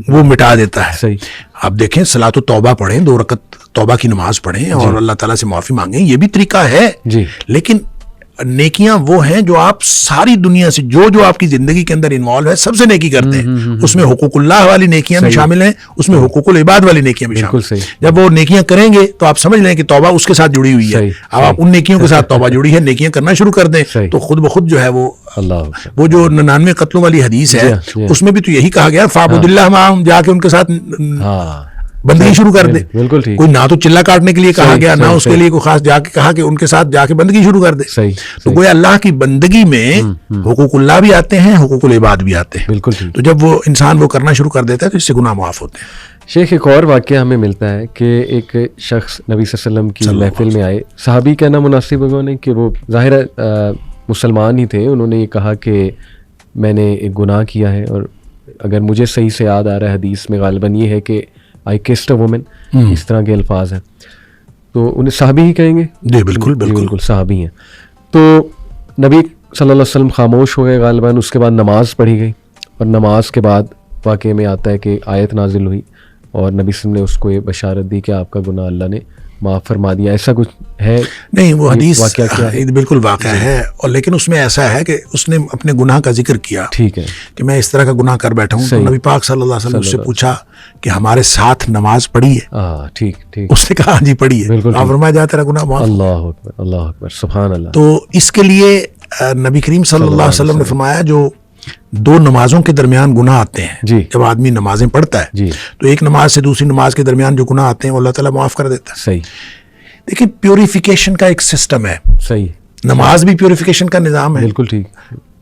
وہ مٹا دیتا ہے. آپ دیکھیں صلاۃ التوبہ پڑھیں, 2 رکعت توبہ کی نماز پڑھیں اور اللہ تعالیٰ سے معافی مانگیں, یہ بھی طریقہ ہے. لیکن نیکیاں وہ ہیں جو آپ ساری دنیا سے جو آپ کی زندگی کے اندر انوالو ہے سب سے نیکی کرتے ہیں. اس میں حقوق اللہ والی نیکیاں بھی شامل ہیں, اس میں حقوق العباد والی نیکیاں بھی شامل ہیں. جب وہ نیکیاں کریں گے تو آپ سمجھ لیں کہ توبہ اس کے ساتھ جڑی ہوئی ہے. اب آپ ان نیکیوں کے ساتھ توبہ جڑی ہے, نیکیاں کرنا شروع کر دیں تو خود بخود جو ہے وہ جو 99 قتلوں والی حدیث ہے اس میں بھی تو یہی کہا گیا فاعبد اللہ معہم, جا کے ان کے ساتھ بندگی شروع کر دے. بالکل ٹھیک. کوئی نہ تو چلہ کاٹنے کے لیے کہا گیا, نہ اس کے لیے کوئی خاص جا کے کہا کہ ان کے ساتھ جا کے بندگی شروع کر دے. تو گویا اللہ کی بندگی میں حقوق اللہ بھی آتے ہیں, حقوق العباد بھی آتے ہیں. بالکل ٹھیک. تو جب وہ انسان وہ کرنا شروع کر دیتا ہے تو اس سے گناہ معاف ہوتے ہیں. شیخ ایک اور واقعہ ہمیں ملتا ہے کہ ایک شخص نبی صلی اللہ علیہ وسلم کی محفل میں آئے, صحابی کہنا مناسب ہوگا نہیں کہ وہ ظاہر مسلمان ہی تھے, انہوں نے یہ کہا کہ میں نے ایک گناہ کیا ہے, اور اگر مجھے صحیح سے یاد آ رہا ہے حدیث میں غالباً یہ ہے کہ آئی کسڈ اے وومن, اس طرح کے الفاظ ہیں. تو انہیں صحابی ہی کہیں گے؟ جی بالکل بالکل صحابی ہیں. تو نبی صلی اللہ علیہ وسلم خاموش ہو گئے غالباً, اس کے بعد نماز پڑھی گئی, اور نماز کے بعد واقعے میں آتا ہے کہ آیت نازل ہوئی اور نبی صلی اللہ علیہ وسلم نے اس کو یہ بشارت دی کہ آپ کا گناہ اللہ نے معاف فرما دیا. ایسا کچھ ہے نہیں, وہ حدیث واقعہ کیا ہے؟ بالکل واقعہ ہے, اور لیکن اس میں ایسا ہے کہ اس نے اپنے گناہ کا ذکر کیا. ٹھیک ہے کہ میں اس طرح کا گناہ کر بیٹھا ہوں. تو نبی پاک صلی اللہ علیہ وسلم اس سے پوچھا کہ ہمارے ساتھ نماز پڑھی ہے؟ ٹھیک ٹھیک. اس نے کہا جی پڑھی ہے. آپ فرمایا جا تیرا گناہ معاف. اللہ اکبر, اللہ اکبر, سبحان اللہ. تو اس کے لیے نبی کریم صلی اللہ علیہ وسلم نے فرمایا جو 2 نمازوں کے درمیان گناہ آتے ہیں, جب آدمی نمازیں پڑھتا ہے تو ایک نماز سے دوسری نماز کے درمیان جو گناہ آتے ہیں وہ اللہ تعالیٰ معاف کر دیتا ہے. صحیح. دیکھیں پیوریفیکیشن کا ایک سسٹم ہے. صحیح. نماز بھی پیوریفیکیشن کا نظام ہے. بالکل ٹھیک.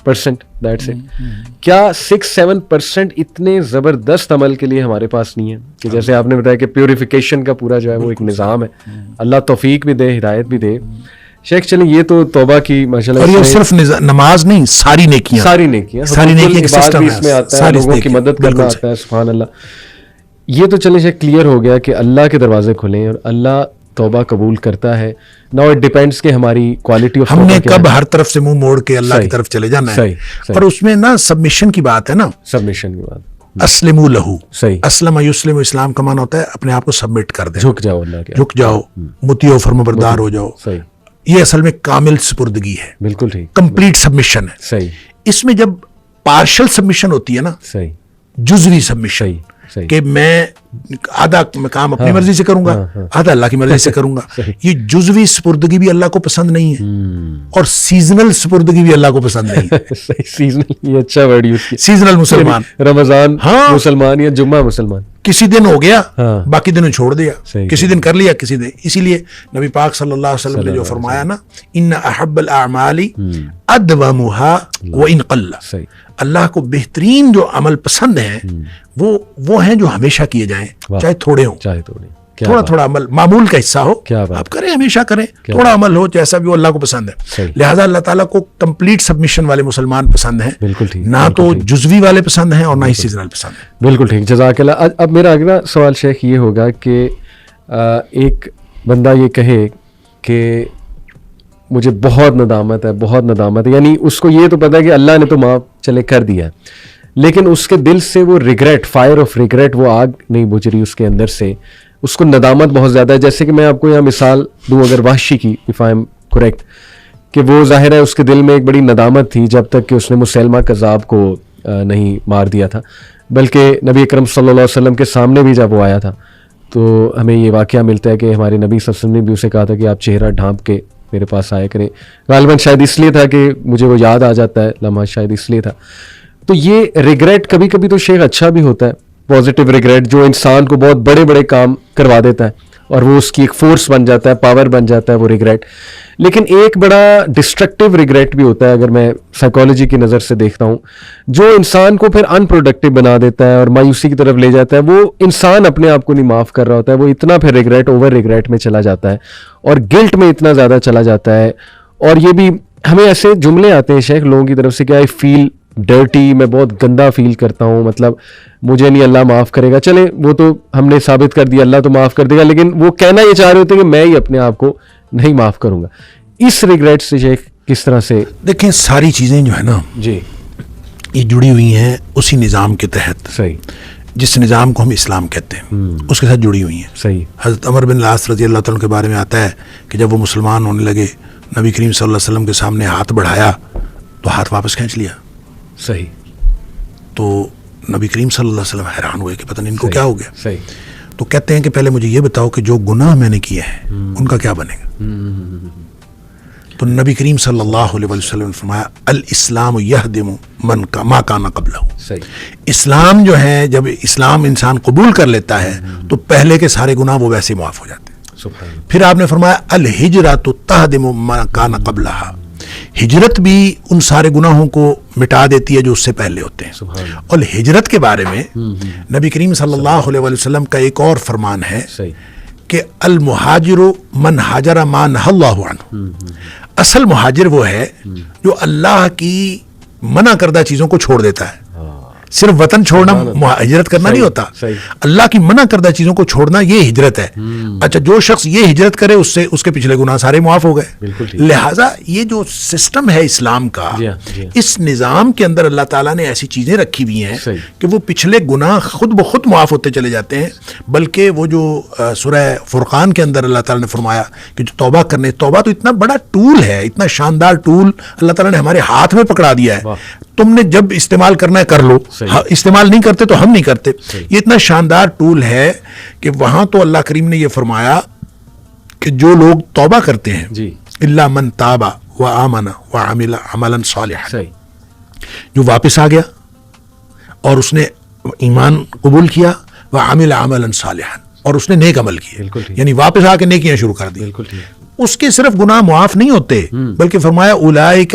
6-7% دیٹس اٹ. کیا 6-7% اتنے زبردست عمل کے لیے ہمارے پاس نہیں ہے کہ جیسے آپ نے بتایا کہ پیوریفیکیشن کا پورا جو ہے وہ ایک نظام ہے, اللہ توفیق بھی دے, ہدایت بھی دے. شیخ چلیں یہ تو توبہ کی ماشاءاللہ, اور یہ صرف نماز نہیں, ساری نیکیاں کا سسٹم ہے, اس میں آتا ہے, لوگوں کی مدد کرنا آتا ہے. سبحان اللہ. یہ تو چلیں شیخ کلیئر ہو گیا کہ اللہ کے دروازے کھلیں اور اللہ توبہ قبول کرتا ہے. ناؤ اٹ ڈیپینڈس کہ ہماری کوالٹی آف, ہم نے کب ہر طرف سے منہ موڑ کے اللہ کی طرف چلے جانا ہے. پر اس میں نا سبمیشن کی بات ہے نا, سبمیشن کی بات. اسلموا لہو, صحیح. اسلم یسلم, اسلام کا معنی ہوتا ہے اپنے آپ کو سبمٹ کر دیں, جھک جاؤ اللہ کے, جھک جاؤ, مطیع و فرمانبردار ہو جاؤ. صحیح. یہ اصل میں کامل سپردگی ہے, بالکل ٹھیک, کمپلیٹ سبمیشن ہے. صحیح. اس میں جب پارشل سبمیشن ہوتی ہے نا, صحیح, جزوی سبمیشن, صحیح, کہ میں آدھا کام اپنی مرضی سے کروں گا, آدھا اللہ کی مرضی سے کروں گا, یہ جزوی سپردگی بھی اللہ کو پسند نہیں ہے, اور سیزنل سپردگی بھی اللہ کو پسند نہیں ہے. سیزنل, یہ اچھا ورڈ یوز کیا. سیزنل مسلمان, رمضان مسلمان یا جمعہ مسلمان, کسی دن ہو گیا باقی دنوں چھوڑ دیا, کسی دن کر لیا کسی دن. اسی لیے نبی پاک صلی اللہ علیہ وسلم نے جو فرمایا نا, ان احب الاعمال ادومها وان قل, اللہ کو بہترین جو عمل پسند ہیں وہ ہیں جو ہمیشہ کیے جائیں, چاہے تھوڑے ہوں, تھوڑا تھوڑا عمل معمول کا حصہ ہو, آپ کریں, ہمیشہ کریں, تھوڑا عمل ہو, جیسا بھی وہ اللہ کو پسند ہے. لہٰذا اللہ تعالیٰ کو کمپلیٹ سبمیشن والے مسلمان پسند ہیں, نہ تو جزوی والے پسند ہیں اور نہ ہی سیزنل پسند ہیں. بالکل ٹھیک, جزاک اللہ. اب میرا اگلا سوال شیخ یہ ہوگا کہ ایک بندہ یہ کہے کہ مجھے بہت ندامت ہے, بہت ندامت ہے, یعنی اس کو یہ تو پتا ہے کہ اللہ نے تو معاف چلے کر دیا ہے, لیکن اس کے دل سے وہ ریگریٹ, فائر آف ریگریٹ, وہ آگ نہیں بجھ رہی اس کے اندر سے, اس کو ندامت بہت زیادہ ہے. جیسے کہ میں آپ کو یہاں مثال دوں اگر وحشی کی, اف آئی ایم کریکٹ, کہ وہ ظاہر ہے اس کے دل میں ایک بڑی ندامت تھی جب تک کہ اس نے مسلمہ کذاب کو نہیں مار دیا تھا, بلکہ نبی اکرم صلی اللہ علیہ وسلم کے سامنے بھی جب وہ آیا تھا تو ہمیں یہ واقعہ ملتا ہے کہ ہمارے نبی صلی اللہ علیہ وسلم نے بھی اسے کہا تھا کہ آپ چہرہ ڈھانپ کے میرے پاس آیا کریں. غالباً شاید اس لیے تھا کہ مجھے وہ یاد آ جاتا ہے لمحہ, شاید اس لیے تھا. تو یہ ریگریٹ کبھی کبھی تو شیخ اچھا بھی ہوتا ہے, پازیٹیو ریگریٹ, جو انسان کو بہت بڑے بڑے کام کروا دیتا ہے اور وہ اس کی ایک فورس بن جاتا ہے, پاور بن جاتا ہے وہ ریگریٹ. لیکن ایک بڑا ڈسٹرکٹیو ریگریٹ بھی ہوتا ہے, اگر میں سائیکالوجی کی نظر سے دیکھتا ہوں, جو انسان کو پھر ان پروڈکٹیو بنا دیتا ہے اور مایوسی کی طرف لے جاتا ہے. وہ انسان اپنے آپ کو نہیں معاف کر رہا ہوتا ہے, وہ اتنا پھر ریگریٹ, اوور ریگریٹ میں چلا جاتا ہے اور گلٹ میں اتنا زیادہ چلا جاتا ہے. اور یہ بھی ہمیں ایسے جملے آتے ہیں شیخ لوگوں کی طرف سے کہ آئی فیل ڈرٹی, میں بہت گندا فیل کرتا ہوں, مطلب مجھے نہیں اللہ معاف کرے گا. چلیں وہ تو ہم نے ثابت کر دیا اللہ تو معاف کر دے گا, لیکن وہ کہنا یہ چاہ رہے ہوتے ہیں کہ میں ہی اپنے آپ کو نہیں معاف کروں گا. اس ریگریٹ سے شیخ کس طرح سے؟ دیکھیں ساری چیزیں جو ہے نا جی یہ جڑی ہوئی ہیں اسی نظام کے تحت, صحیح, جس نظام کو ہم اسلام کہتے ہیں اس کے ساتھ جڑی ہوئی ہیں. صحیح. حضرت عمر بن العاص رضی اللہ تعالیٰ کے بارے میں آتا ہے کہ جب وہ مسلمان ہونے لگے, نبی کریم صلی اللہ علیہ وسلم کے سامنے ہاتھ بڑھایا تو ہاتھ واپس کھینچ لیا. صحیح. تو نبی کریم صلی اللہ علیہ وسلم حیران ہوئے کہ پتہ نہیں ان کو کیا ہو گیا. صحیح. تو کہتے ہیں کہ پہلے مجھے یہ بتاؤ کہ جو گناہ میں نے کیے ہیں ان کا کیا بنے گا. تو نبی کریم صلی اللہ علیہ وسلم نے فرمایا الاسلام یہدم من ما کان قبلہ. صحیح. اسلام جو ہے, جب اسلام انسان قبول کر لیتا ہے تو پہلے کے سارے گناہ وہ ویسے معاف ہو جاتے ہیں. پھر آپ نے فرمایا الہجرۃ تہدم ما کان قبلہا, ہجرت بھی ان سارے گناہوں کو مٹا دیتی ہے جو اس سے پہلے ہوتے ہیں. اور ہجرت کے بارے میں نبی کریم صلی اللہ علیہ وسلم کا ایک اور فرمان ہے کہ المہاجر من ہاجر ما نہی اللہ عنہ. اصل مہاجر وہ ہے جو اللہ کی منع کردہ چیزوں کو چھوڑ دیتا ہے. صرف وطن چھوڑنا ہجرت کرنا نہیں ہوتا, اللہ کی منع کردہ چیزوں کو چھوڑنا یہ ہجرت ہے. اچھا, جو شخص یہ ہجرت کرے اس کے پچھلے گناہ سارے معاف ہو گئے. لہٰذا یہ جو سسٹم ہے اسلام کا, اس نظام کے اندر اللہ تعالیٰ نے ایسی چیزیں رکھی ہوئی ہیں کہ وہ پچھلے گناہ خود بخود معاف ہوتے چلے جاتے ہیں. بلکہ وہ جو سورہ فرقان کے اندر اللہ تعالیٰ نے فرمایا کہ جو توبہ کرنے, توبہ تو اتنا بڑا ٹول ہے, اتنا شاندار ٹول اللہ تعالیٰ نے ہمارے ہاتھ میں پکڑا دیا ہے, تم نے جب استعمال کرنا ہے کر لو, استعمال نہیں کرتے تو ہم نہیں کرتے. یہ اتنا شاندار ٹول ہے کہ وہاں تو اللہ کریم نے یہ فرمایا کہ جو لوگ توبہ کرتے ہیں الا من تاب وآمن وعمل عملا صالحا, جو واپس آ گیا اور اس نے ایمان قبول کیا, وعمل عملا صالحا, اور اس نے نیک عمل کیے, یعنی واپس آ کے نیکیاں شروع کر دی, اس کے صرف گناہ معاف نہیں ہوتے بلکہ فرمایا اولئک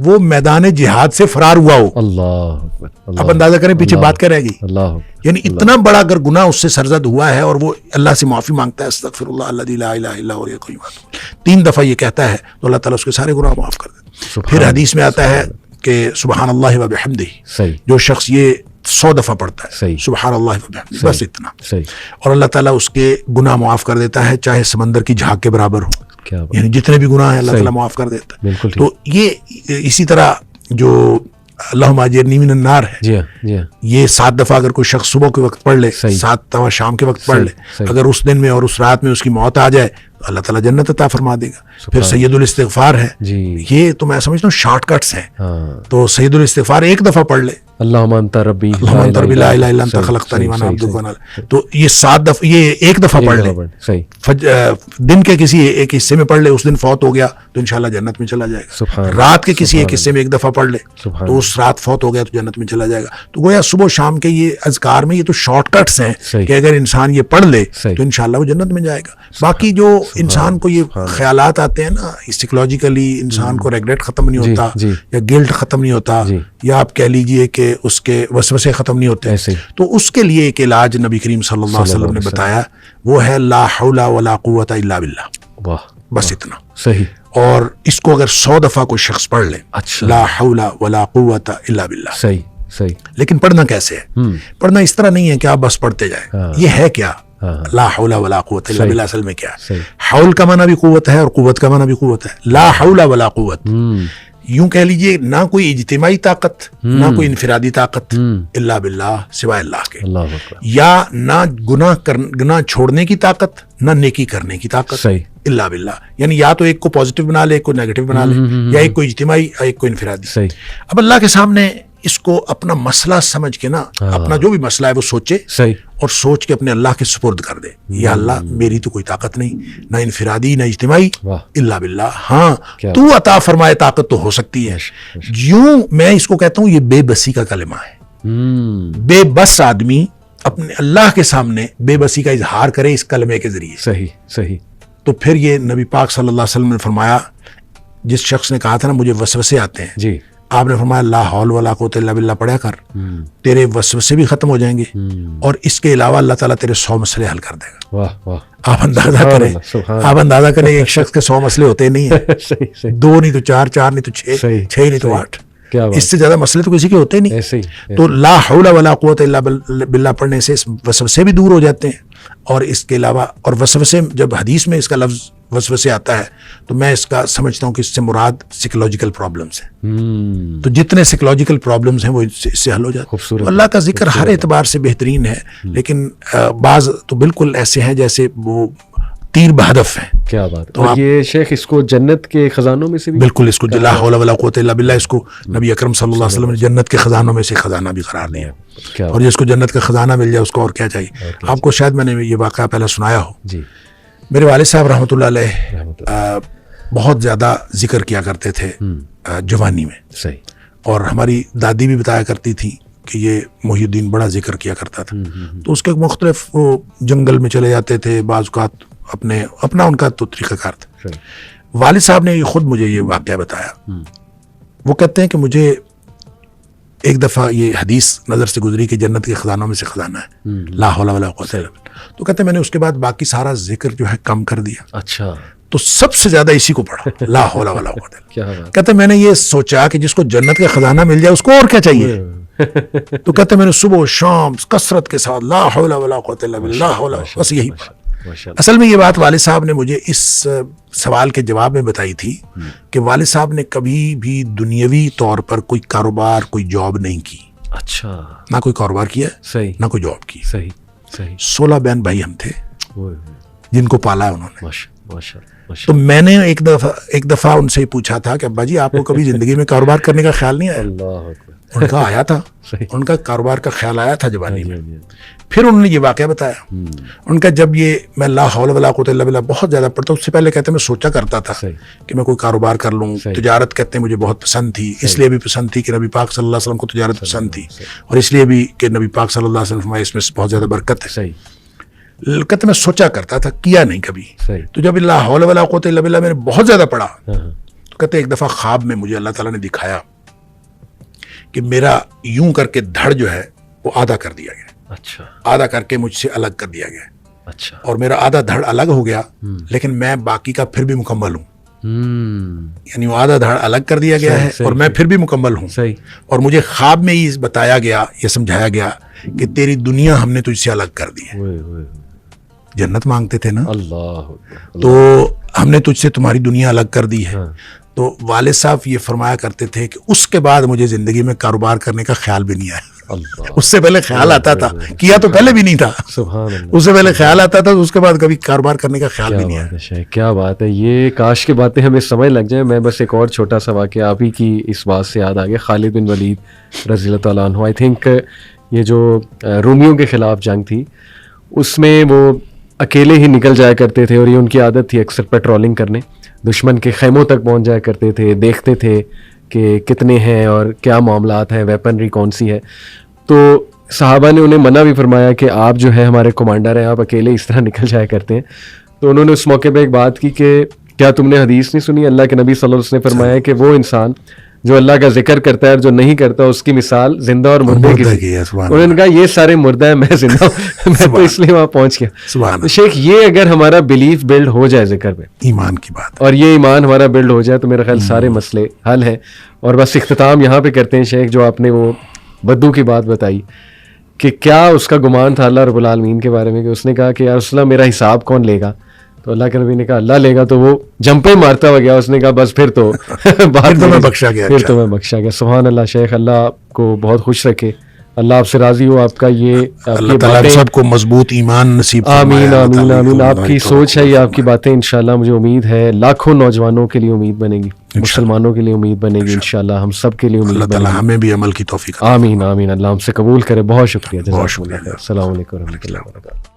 وہ میدان جہاد سے فرار ہوا ہو. اللہ اکبر. اب اندازہ کریں پیچھے بات کیا رہ گئی. اللہ یعنی اتنا بڑا اگر گناہ اس سے سرزد ہوا ہے اور وہ اللہ سے معافی مانگتا ہے, استغفر اللہ الذی لا الہ الا هو الحی القیوم, 3 دفعہ یہ کہتا ہے تو اللہ تعالیٰ اس کے سارے گناہ معاف کر دیتا. پھر حدیث میں آتا ہے کہ سبحان اللہ و بحمدہ, صحیح, جو شخص یہ 100 دفعہ پڑھتا ہے صحیح, سبحان اللہ و بحمدہ, بس اتنا, صحیح, اور اللہ تعالیٰ اس کے گناہ معاف کر دیتا ہے چاہے سمندر کی جھاگ کے برابر ہو. کیا بات, یعنی جتنے بھی گناہ ہیں اللہ تعالیٰ معاف کر دیتا ہے. بالکل تو یہ اسی طرح جو اللہم اجرنی من النار ہے, جی ہاں, جی ہاں, یہ 7 دفعہ اگر کوئی شخص صبح کے وقت پڑھ لے, 7 دفعہ شام کے وقت پڑھ لے, اگر اس دن میں اور اس رات میں اس کی موت آ جائے تو اللہ تعالیٰ جنت عطا فرما دے گا. پھر سید الاستغفار ہے, یہ تو میں سمجھتا ہوں شارٹ کٹس ہیں. تو سید الاستغفار 1 دفعہ پڑھ لے, اللہم انت ربی لا الہ الا انت خلقتنی وانا عبدک وانا, تو یہ 7 دفعہ, یہ 1 دفعہ پڑھ لے, صحیح, دن کے کسی ایک حصے میں پڑھ لے, اس دن فوت ہو گیا تو انشاءاللہ جنت میں چلا جائے گا. رات کے کسی ایک حصے میں 1 دفعہ پڑھ لے تو اس رات فوت ہو گیا تو جنت میں چلا جائے گا. تو گویا صبح شام کے یہ اذکار میں یہ تو شارٹ کٹس ہیں کہ اگر انسان یہ پڑھ لے تو انشاءاللہ وہ جنت میں جائے گا. باقی جو انسان کو یہ خیالات آتے ہیں نا, سائیکولوجیکلی انسان کو ریگریٹ ختم نہیں ہوتا, یا گلٹ ختم نہیں ہوتا, یا آپ کہہ لیجئے کہ اس کے وسوسے ختم نہیں ہوتے, تو اس کے لیے ایک علاج نبی کریم صلی اللہ علیہ وسلم نے بتایا, وہ ہے لا حول ولا قوت الا باللہ. بس اتنا, صحیح. اور اس کو اگر 100 دفعہ کوئی شخص پڑھ لے, لا حول ولا قوت الا باللہ, صحیح, صحیح. لیکن پڑھنا کیسے ہے؟ پڑھنا اس طرح نہیں ہے کہ آپ بس پڑھتے جائیں. یہ ہے کیا لا حول ولا قوت الا باللہ؟ اصل میں کیا ہے؟ حول کا معنی بھی قوت ہے اور قوت کا معنی بھی قوت ہے. لا حول ولا قوت, یوں کہہ لیجئے نہ کوئی اجتماعی طاقت نہ کوئی انفرادی طاقت الا باللہ, سوائے اللہ کے. یا نہ گناہ چھوڑنے کی طاقت نہ نیکی کرنے کی طاقت الا باللہ. یعنی یا تو ایک کو پازیٹیو بنا لے, ایک کو نیگیٹو بنا لے, یا ایک کو اجتماعی ایک کو انفرادی. اب اللہ کے سامنے اس کو اپنا مسئلہ سمجھ کے نا, اپنا جو بھی مسئلہ ہے وہ سوچے اور سوچ کے اپنے اللہ کے سپرد کر دے. یا اللہ میری تو کوئی طاقت نہیں, نہ انفرادی نہ اجتماعی, الا باللہ. ہاں تو عطا فرمائے طاقت تو ہو سکتی ہے. یوں میں اس کو کہتا ہوں یہ بے بسی کا کلمہ ہے. بے بس آدمی اپنے اللہ کے سامنے بے بسی کا اظہار کرے اس کلمے کے ذریعے. صحیح, صحیح. تو پھر یہ نبی پاک صلی اللہ علیہ وسلم نے فرمایا, جس شخص نے کہا تھا نا مجھے وسوسے آتے ہیں, جی, آپ نے فرمایا لا حول ولا قوت الا باللہ پڑھا کر, تیرے وسوسے بھی ختم ہو جائیں گے, اور اس کے علاوہ اللہ تعالیٰ تیرے 100 مسئلے حل کر دے گا. آپ اندازہ کریں ایک شخص کے 100 مسئلے ہوتے نہیں ہیں, 2 نہیں تو 4, 4 نہیں تو 6, 6 نہیں تو 8, اس سے زیادہ مسئلے تو کسی کے ہوتے نہیں. تو لا حول ولا قوت الا باللہ پڑھنے سے وسوسے بھی دور ہو جاتے ہیں, اور اس کے علاوہ, اور وسوسے جب حدیث میں اس کا لفظ وسوسے آتا ہے تو میں اس کا سمجھتا ہوں کہ اس سے مراد سائیکولوجیکل پرابلمس ہیں. تو جتنے سائیکولوجیکل پرابلمس ہیں وہ اس سے حل ہو جاتے ہیں. اللہ کا ذکر ہر اعتبار سے بہترین ہے, لیکن بعض تو بالکل ایسے ہیں جیسے وہ تیر بہدف ہیں. کیا بات. اور یہ شیخ اس کو جنت کے خزانوں میں سے بھی, بالکل اس کو لا حول ولا قوت الا باللہ, اس کو نبی اکرم صلی اللہ علیہ وسلم نے جنت کے خزانوں میں سے خزانہ بھی قرار دیا. اور جس کو جنت کا خزانہ مل جائے اس کو اور کیا چاہیے. آپ کو شاید میں نے یہ واقعہ پہلے سنایا ہو. میرے والد صاحب رحمۃ اللہ علیہ بہت زیادہ ذکر کیا کرتے تھے جوانی میں, اور ہماری دادی بھی بتایا کرتی تھی کہ یہ محی الدین بڑا ذکر کیا کرتا تھا. تو اس کے مختلف وہ جنگل میں چلے جاتے تھے, بعض اوقات اپنا ان کا تو طریقہ کار تھا. والد صاحب نے خود مجھے یہ واقعہ بتایا. وہ کہتے ہیں کہ مجھے ایک دفعہ یہ حدیث نظر سے گزری کہ جنت کے خزانوں میں سے خزانہ ہے لا حول ولا قوت الا باللہ. تو کہتے ہیں میں نے اس کے بعد باقی سارا ذکر جو ہے کم کر دیا. اچھا. تو سب سے زیادہ اسی کو پڑھا, لا حول ولا قوت الا. کہتے ہیں میں نے یہ سوچا کہ جس کو جنت کا خزانہ مل جائے اس کو اور کیا چاہیے. تو کہتے ہیں میں نے صبح و شام کثرت کے ساتھ لا حول ولا قوت الا باللہ, بس یہی پڑھا. اصل میں یہ بات والد صاحب نے مجھے اس سوال کے جواب میں بتائی تھی کہ والد صاحب نے کبھی بھی دنیاوی طور پر کوئی کاروبار, کوئی جاب نہیں کی. اچھا. نہ کوئی کاروبار کیا, نہ کوئی جاب کی. 16 بہن بھائی ہم تھے جن کو پالا ہے انہوں نے. تو میں نے ایک دفعہ ان سے پوچھا تھا کہ ابا جی آپ کو کبھی زندگی میں کاروبار کرنے کا خیال نہیں آیا؟ ان کا آیا تھا, ان کا کاروبار کا خیال آیا تھا جوانی میں. پھر انہوں نے یہ واقعہ بتایا. ان کا جب یہ میں لا حول ولا قوت الا باللہ بہت زیادہ پڑھتا, اس سے پہلے کہتے ہیں میں سوچا کرتا تھا کہ میں کوئی کاروبار کر لوں. تجارت کہتے ہیں مجھے بہت پسند تھی, اس لیے بھی پسند تھی کہ نبی پاک صلی اللہ علیہ وسلم کو تجارت پسند تھی, اور اس لیے بھی کہ نبی پاک صلی اللہ علیہ وسلم فرمایا اس میں بہت زیادہ برکت ہے. کہتے میں سوچا کرتا تھا, کیا نہیں کبھی. تو جب لا حول ولا قوت الا باللہ میں نے بہت زیادہ پڑھا تو کہتے ایک دفعہ خواب میں مجھے اللہ تعالیٰ نے دکھایا کہ میرا یوں کر کے دھڑ جو ہے وہ آدھا کر دیا گیا, اچھا آدھا کر کے مجھ سے الگ کر دیا گیا, اچھا, اور میرا آدھا دھڑ الگ ہو گیا لیکن میں باقی کا پھر بھی مکمل ہوں. یعنی وہ آدھا دھڑ الگ کر دیا گیا ہے اور میں پھر بھی مکمل ہوں. صحیح. اور مجھے خواب میں ہی بتایا گیا, یہ سمجھایا گیا کہ تیری دنیا ہم نے تجھ سے الگ کر دی ہے. جنت مانگتے تھے نا, اللہ, تو ہم نے تجھ سے تمہاری دنیا الگ کر دی ہے. تو والد صاحب یہ فرمایا کرتے تھے کہ اس کے بعد مجھے زندگی میں کاروبار کرنے کا خیال بھی نہیں آیا. اس سے پہلے خیال آتا تھا, کیا تو پہلے بھی نہیں تھا, سبحان اللہ, اس سے پہلے خیال آتا تھا, اس کے بعد کبھی کاروبار کرنے کا خیال بھی نہیں آیا. کیا بات ہے, یہ کاش کی باتیں ہمیں سمجھ لگ جائیں. میں بس ایک اور چھوٹا سا واقعہ آپ ہی کی اس بات سے یاد آ گیا. خالد بن ولید رضی اللہ تعالیٰ عنہ, آئی تھنک یہ جو رومیوں کے خلاف جنگ تھی اس میں وہ اکیلے ہی نکل جایا کرتے تھے, اور یہ ان کی عادت تھی اکثر پیٹرولنگ کرنے, دشمن کے خیموں تک پہنچ جایا کرتے تھے, دیکھتے تھے کہ کتنے ہیں اور کیا معاملات ہیں, ویپنری کون سی ہے. تو صحابہ نے انہیں منع بھی فرمایا کہ آپ جو ہے ہمارے کمانڈر ہیں, آپ اکیلے اس طرح نکل جایا کرتے ہیں. تو انہوں نے اس موقع پہ ایک بات کی کہ کیا تم نے حدیث نہیں سنی, اللہ کے نبی صلی اللہ علیہ وسلم نے فرمایا کہ وہ انسان جو اللہ کا ذکر کرتا ہے اور جو نہیں کرتا اس کی مثال زندہ اور مردے کی. انہوں نے کہا یہ سارے مردہ ہیں, میں زندہ ہوں, میں تو اس لیے وہاں پہنچ گیا. تو شیخ یہ اگر ہمارا بلیف بلڈ ہو جائے ذکر پہ, ایمان کی بات, اور یہ ایمان ہمارا بلڈ ہو جائے, تو میرا خیال سارے مسئلے حل ہیں. اور بس اختتام یہاں پہ کرتے ہیں شیخ, جو آپ نے وہ بدو کی بات بتائی کہ کیا اس کا گمان تھا اللہ رب العالمین کے بارے میں, کہ اس نے کہا کہ یا رسول اللہ میرا حساب کون لے گا, تو اللہ کے نبی نے کہا اللہ لے گا. تو وہ جمپے مارتا ہوا گیا, اس نے کہا بس پھر تو میں بخشا گیا, پھر تو میں بخشا گیا. سبحان اللہ. شیخ اللہ آپ کو بہت خوش رکھے, اللہ آپ سے راضی ہو, آپ کا یہ اللہ تعالیٰ سب کو مضبوط ایمان نصیب فرمائے. آمین آمین آمین. آپ کی سوچ ہے, یہ آپ کی باتیں انشاءاللہ مجھے امید ہے لاکھوں نوجوانوں کے لیے امید بنے گی, مسلمانوں کے لیے امید بنے گی انشاءاللہ, ہم سب کے لیے امید اللہ بنے تعالیٰ گی. ہمیں بھی عمل کی توفیق. آمین آمین. اللہ ہم سے قبول کرے. بہت شکریہ. السلام علیکم و رحمۃ اللہ وبرکاتہ.